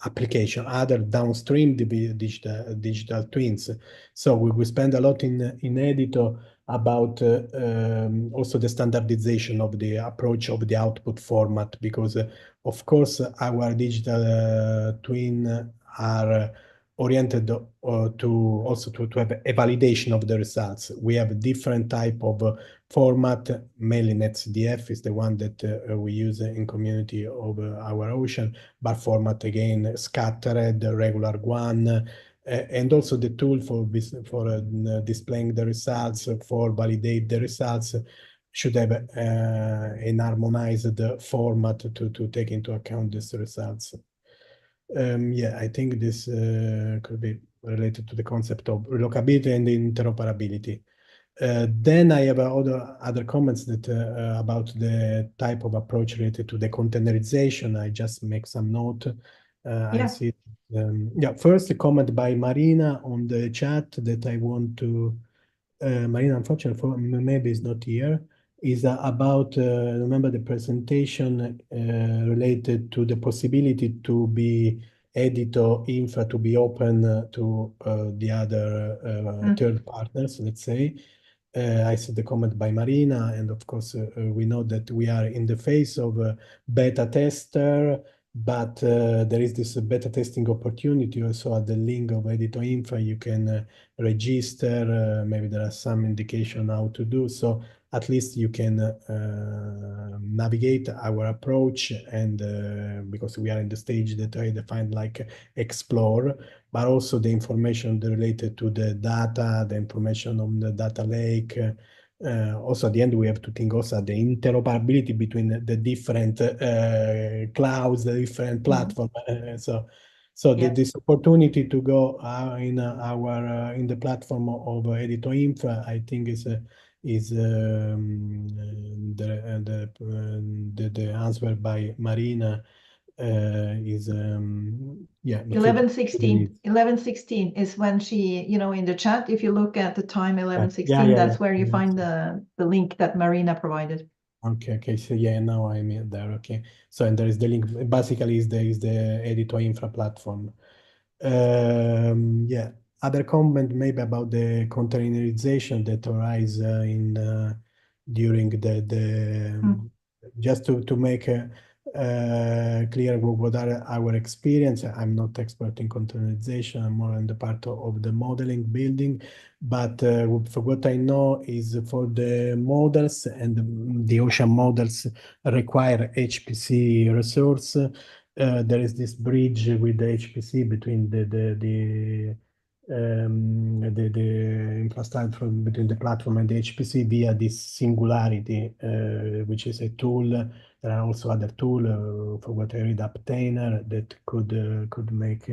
application, other downstream digital twins. So we spend a lot in Edito about also the standardization of the approach of the output format, because of course our digital twin are oriented to also to have a validation of the results. We have a different type of format. Mainly NetCDF is the one that we use in community of our ocean, but format again scattered, regular one, and also the tool for displaying the results, for validate the results, should have an harmonized format to take into account these results. Yeah, I think this could be related to the concept of relocability and interoperability. Then I have other comments that about the type of approach related to the containerization. I just make some note. I see. Yeah, first a comment by Marina on the chat that I want to. Marina, unfortunately, maybe is not here. Is about remember the presentation related to the possibility to be Edito infra to be open to the other third partners, let's say. I see the comment by Marina, and of course we know that we are in the phase of beta tester, but there is this beta testing opportunity also at the link of Edito Infra. You can register, maybe there are some indication how to do so. At least you can navigate our approach, and because we are in the stage that I defined like explore, but also the information related to the data, the information on the data lake. Also at the end, we have to think also the interoperability between the different clouds, the different platforms. This opportunity to go in the platform of Edito Infra, I think is the answer by Marina is yeah. 11:16 is when she, in the chat, if you look at the time 11:16, that's where you find the link that Marina provided. Okay. So yeah, now I'm there. Okay. So and there is the link. Basically, is the Edito Infra platform. Yeah. Other comment maybe about the containerization that arise during the just to make clear what are our experience. I'm not expert in containerization. I'm more on the part of the modeling, building. But for what I know is for the models and the ocean models require HPC resource. There is this bridge with the HPC between the infrastructure between the platform and the HPC via this Singularity, which is a tool. There are also other tools, for what I read, Obtainer, that could make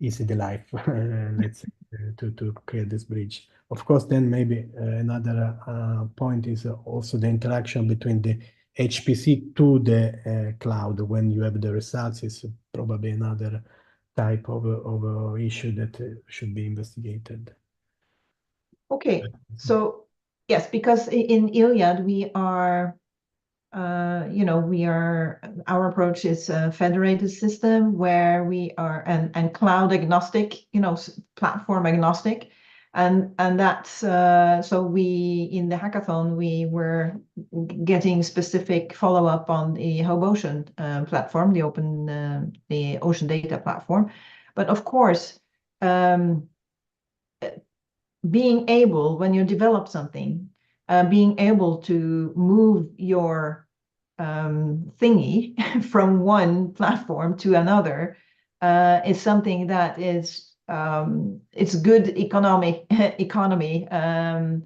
easy the life, let's say, to create this bridge. Of course, then maybe another point is also the interaction between the HPC to the cloud. When you have the results, is probably another type of issue that should be investigated. Okay, so yes, because in Iliad we are, our approach is a federated system where we are and cloud agnostic, platform agnostic, and that's so we in the hackathon we were getting specific follow-up on the Hub Ocean platform, the ocean data platform, but of course. Being able, when you develop something, being able to move your thingy from one platform to another is something that is it's good economy and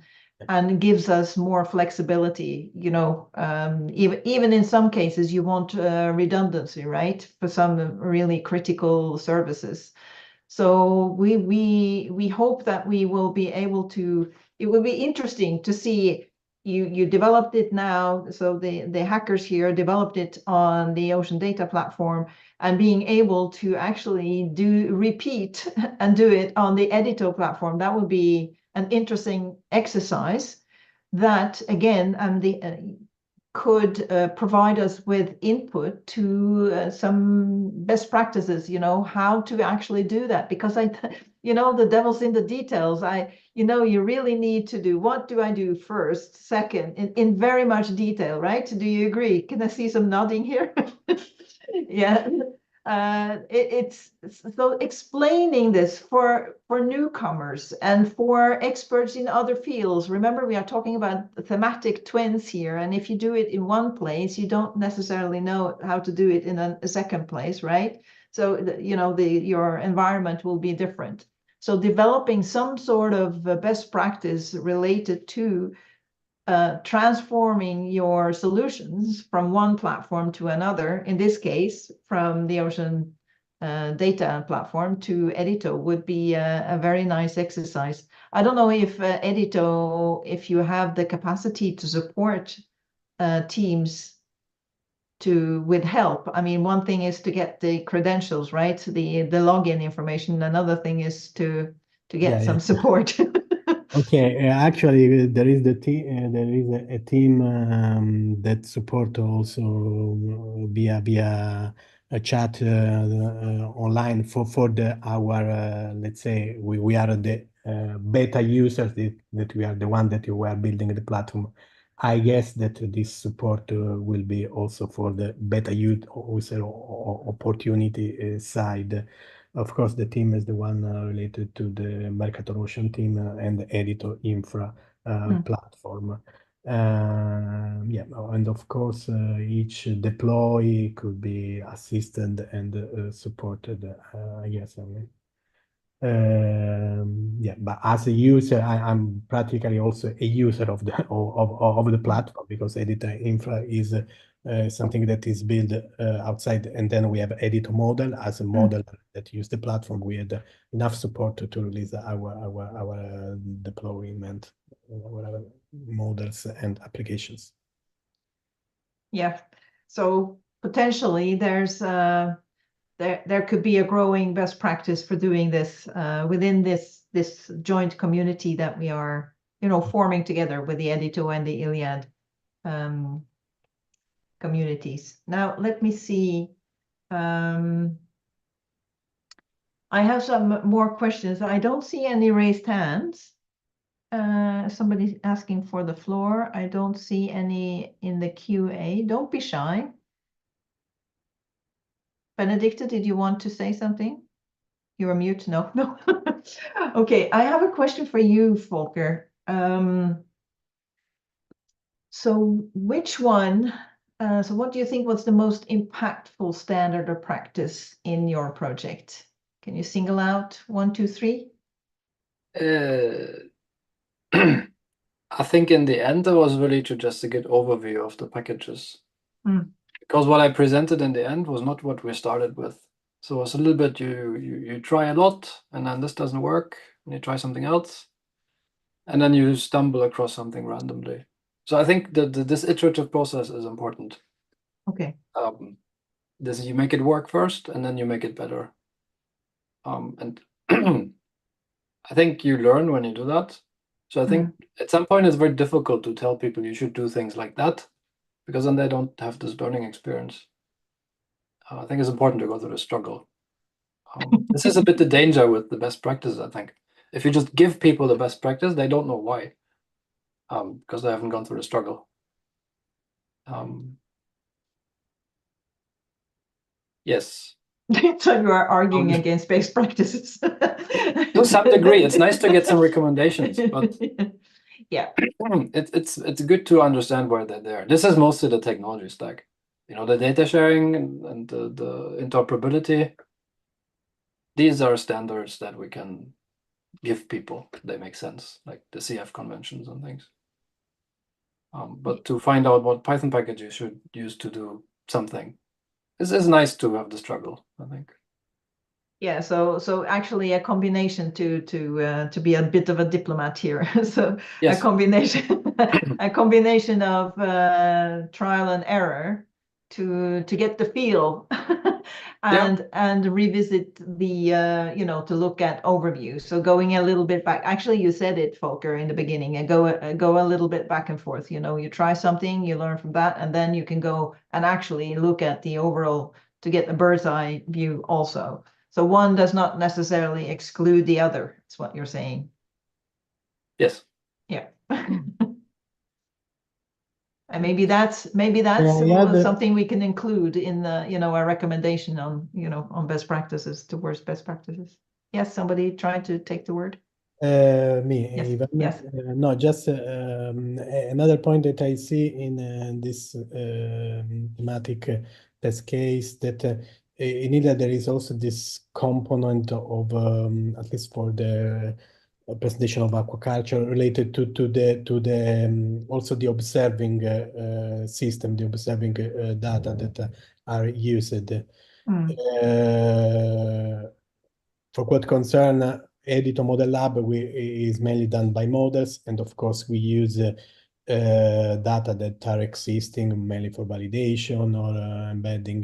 gives us more flexibility. Even in some cases you want redundancy, right, for some really critical services. So we hope that we will be able to. It will be interesting to see you developed it now. So the hackers here developed it on the Ocean Data platform, and being able to actually repeat and do it on the Edito platform. That would be an interesting exercise. That again, and could provide us with input to some best practices, how to actually do that. Because the devil's in the details. You really need to do, what do I do first, second, in very much detail, right? Do you agree? Can I see some nodding here? Yeah. It's so explaining this for newcomers and for experts in other fields. Remember, we are talking about thematic twins here, and if you do it in one place, you don't necessarily know how to do it in a second place, right? So your environment will be different. So developing some sort of best practice related to transforming your solutions from one platform to another, in this case, from the Ocean Data platform to Edito, would be a very nice exercise. I don't know if Edito, if you have the capacity to support teams with help. I mean, one thing is to get the credentials, right? The login information. Another thing is to get some support. Okay, actually, there is a team that support also via a chat online for our let's say we are the beta users that we are the one that we are building the platform. I guess that this support will be also for the beta user opportunity side. Of course, the team is the one related to the Mercator Ocean team and the Edito Infra platform. Yeah, and of course, each deploy could be assisted and supported, I guess. Yeah, but as a user, I'm practically also a user of the platform, because Edito Infra is something that is built outside, and then we have Edito model as a model that use the platform. We had enough support to release our deployment, whatever models and applications. Yeah, so potentially there's there could be a growing best practice for doing this within this joint community that we are forming together with the Edito and the Iliad communities. Now let me see. I have some more questions. I don't see any raised hands. Somebody's asking for the floor. I don't see any in the QA. Don't be shy. Benedicta, did you want to say something? You were mute? No, no. Okay, I have a question for you, Volker. So which one, so what do you think was the most impactful standard or practice in your project? Can you single out 1, 2, 3? I think in the end, it was really to just a good overview of the packages. Because what I presented in the end was not what we started with. So it's a little bit, you try a lot, and then this doesn't work, and you try something else, and then you stumble across something randomly. So I think that this iterative process is important. Okay. This, you make it work first, and then you make it better. And I think you learn when you do that. So I think at some point it's very difficult to tell people you should do things like that, because then they don't have this learning experience. I think it's important to go through the struggle. This is a bit the danger with the best practices, I think. If you just give people the best practice, they don't know why, because they haven't gone through the struggle. Yes. So you are arguing against best practices. To some degree, it's nice to get some recommendations, but yeah, it's good to understand why they're there. This is mostly the technology stack, the data sharing and the interoperability. These are standards that we can give people. They make sense, like the CF conventions and things. But to find out what Python package you should use to do something, it's nice to have the struggle, I think. Yeah, so actually a combination to be a bit of a diplomat here. So yes. a combination of trial and error to get the feel and revisit the to look at overview. So going a little bit back. Actually, you said it, Volker, in the beginning, and go a little bit back and forth. You try something, you learn from that, and then you can go and actually look at the overall to get the bird's eye view also. So one does not necessarily exclude the other. That's what you're saying. Yes. Yeah. And maybe that's something we can include in the a recommendation on on best practices towards best practices. Yes, somebody trying to take the word. Me, Yes. Ivan. Yes. No, just another point that I see in this thematic test case that in ILA there is also this component of at least for the presentation of aquaculture related to the also the observing system, the observing data that are used. For what concern Edito Model Lab, is mainly done by models, and of course we use data that are existing mainly for validation or embedding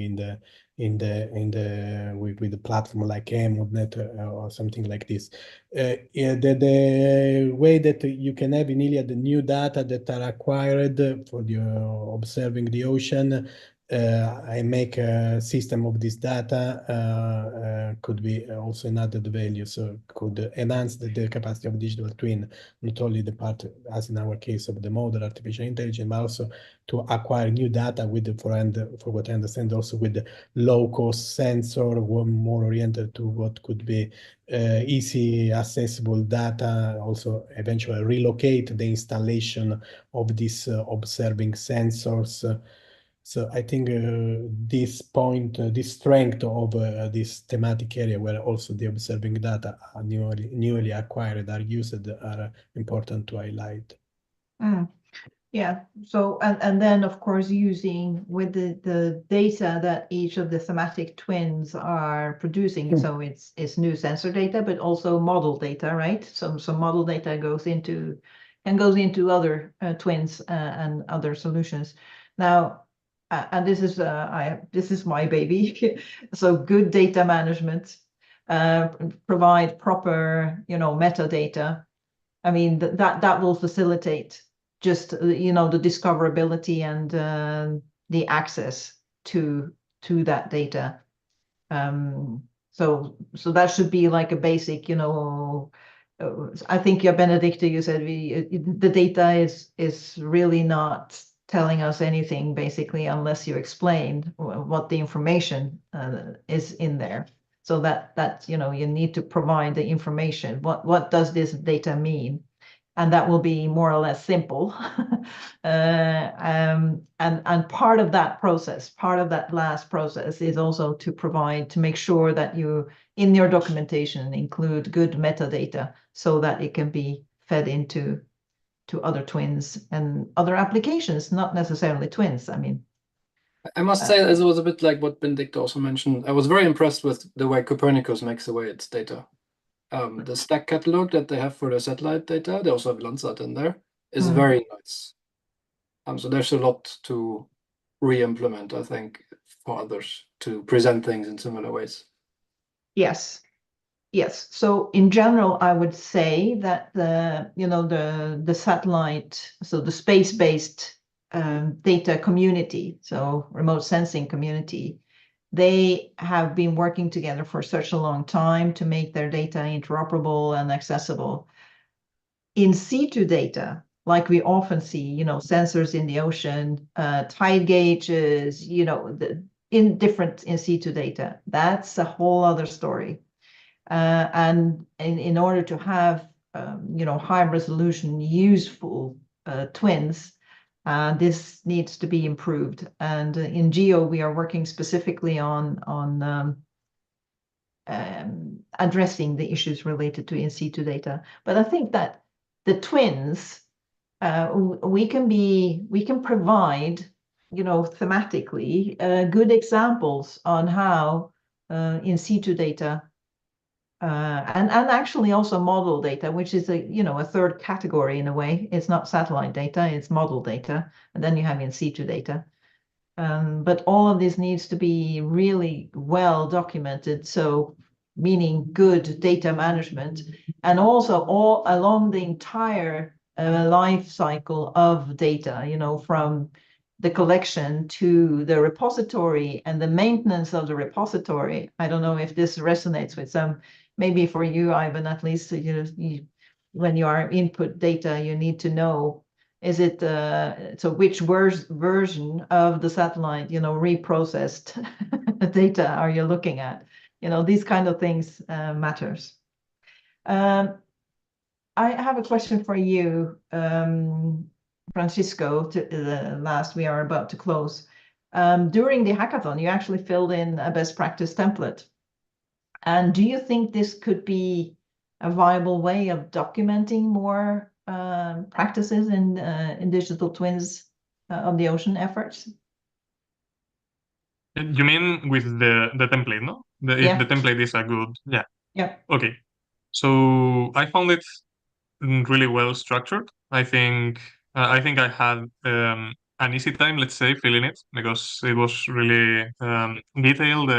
with the platform like ModNet or something like this. The way that you can have in ILIA the new data that are acquired for the observing the ocean. I make a system of this data could be also an added value, so could enhance the capacity of digital twin, not only the part, as in our case, of the model artificial intelligence, but also to acquire new data for what I understand, also with the low-cost sensor, more oriented to what could be easy accessible data, also eventually relocate the installation of these observing sensors. So I think this point, this strength of this thematic area where also the observing data are newly acquired are used are important to highlight. Yeah, so and then of course using with the data that each of the thematic twins are producing, so it's new sensor data, but also model data, right? Some model data goes into other twins and other solutions. Now, and this is my baby. So good data management, provide proper metadata. I mean that will facilitate just the discoverability and the access to that data. So that should be like a basic, I think Benedicta, you said the data is really not telling us anything basically unless you explain what the information is in there. So that you know, you need to provide the information. What does this data mean? And that will be more or less simple. And part of that process, part of that last process, is also to make sure that you in your documentation include good metadata so that it can be fed into other twins and other applications, not necessarily twins. I mean, I must say, as it was a bit like what Benedict also mentioned, I was very impressed with the way Copernicus makes away its data. The stack catalog that they have for the satellite data, they also have Landsat in there, is very nice. So there's a lot to re-implement, I think, for others to present things in similar ways. Yes. So in general, I would say that the satellite, so the space-based data community, so remote sensing community, they have been working together for such a long time to make their data interoperable and accessible. In situ data, like we often see, sensors in the ocean, tide gauges, in different in situ data, that's a whole other story. And in order to have, high resolution, useful twins, this needs to be improved. And in GEO, we are working specifically on addressing the issues related to in situ data. But I think that the twins, we can provide, thematically, good examples on how in situ data and actually also model data, which is a third category in a way. It's not satellite data, it's model data, and then you have in situ data. But all of this needs to be really well documented, so meaning good data management, and also all along the entire life cycle of data, from the collection to the repository and the maintenance of the repository. I don't know if this resonates with some. Maybe for you, Ivan, at least, when you are input data, you need to know, is it, so which version of the satellite, reprocessed data are you looking at? These kind of things matters. I have a question for you, Francisco, we are about to close. During the hackathon, you actually filled in a best practice template. And do you think this could be a viable way of documenting more practices in digital twins of the ocean efforts? You mean with the template, no? If the template is a good, yeah. Okay. So I found it really well structured. I think I had an easy time, let's say, filling it, because it was really detailed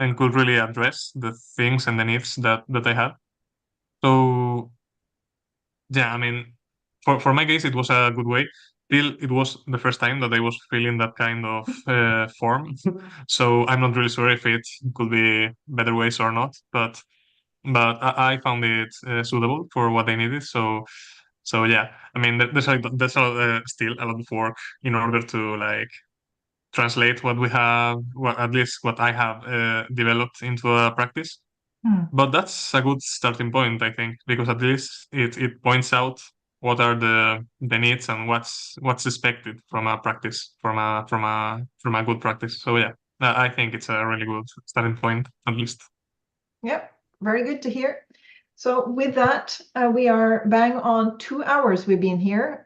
and could really address the things and the needs that I had. So yeah, I mean, for my case, it was a good way. Still, it was the first time that I was filling that kind of form. So I'm not really sure if it could be better ways or not, but I found it suitable for what I needed. So yeah, I mean, there's still a lot of work in order to like translate what we have, at least what I have developed into a practice. But that's a good starting point, I think, because at least it points out what are the needs and what's expected from a practice, from a good practice. So yeah, I think it's a really good starting point, at least. Yep, very good to hear. So with that, we are bang on 2 hours we've been here.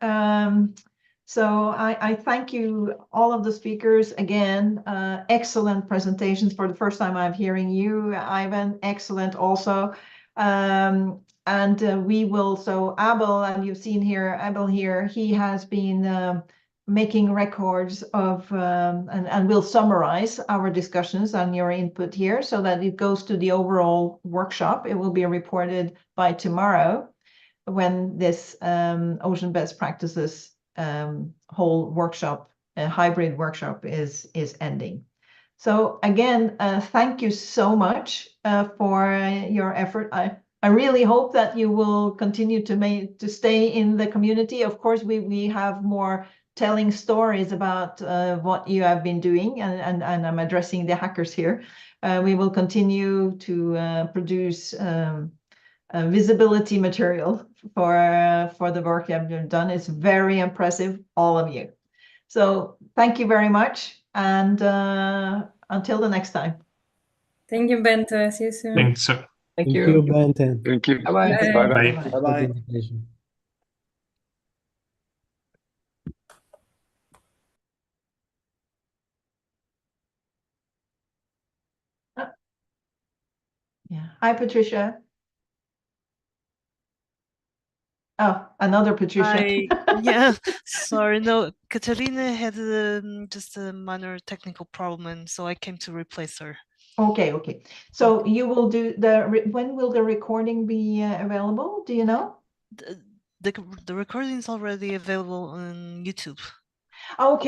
So I thank you, all of the speakers, again. Excellent presentations. For the first time I'm hearing you, Ivan. Excellent also. And we will, so Abel, and you've seen here, Abel here, he has been making records of, and we'll summarize our discussions and your input here so that it goes to the overall workshop. It will be reported by tomorrow when this Ocean Best Practices whole workshop, hybrid workshop is ending. So again, thank you so much for your effort. I really hope that you will continue to stay in the community. Of course, we have more telling stories about what you have been doing, and I'm addressing the hackers here. We will continue to produce visibility material for the work you have done. It's very impressive, all of you. So thank you very much, and until the next time. Thank you, Bente. See you soon. Thanks, sir. Thank Thank you. you, Bente. Thank you. Bye-bye. Bye. For the Bye-bye. presentation. Yeah. Hi, Patricia. Oh, another Patricia. Yeah, sorry, no, Katarina had just a minor technical problem, and so I came to replace her. Okay. So you will do when will the recording be available? Do you know? The recording is already available on YouTube. Okay.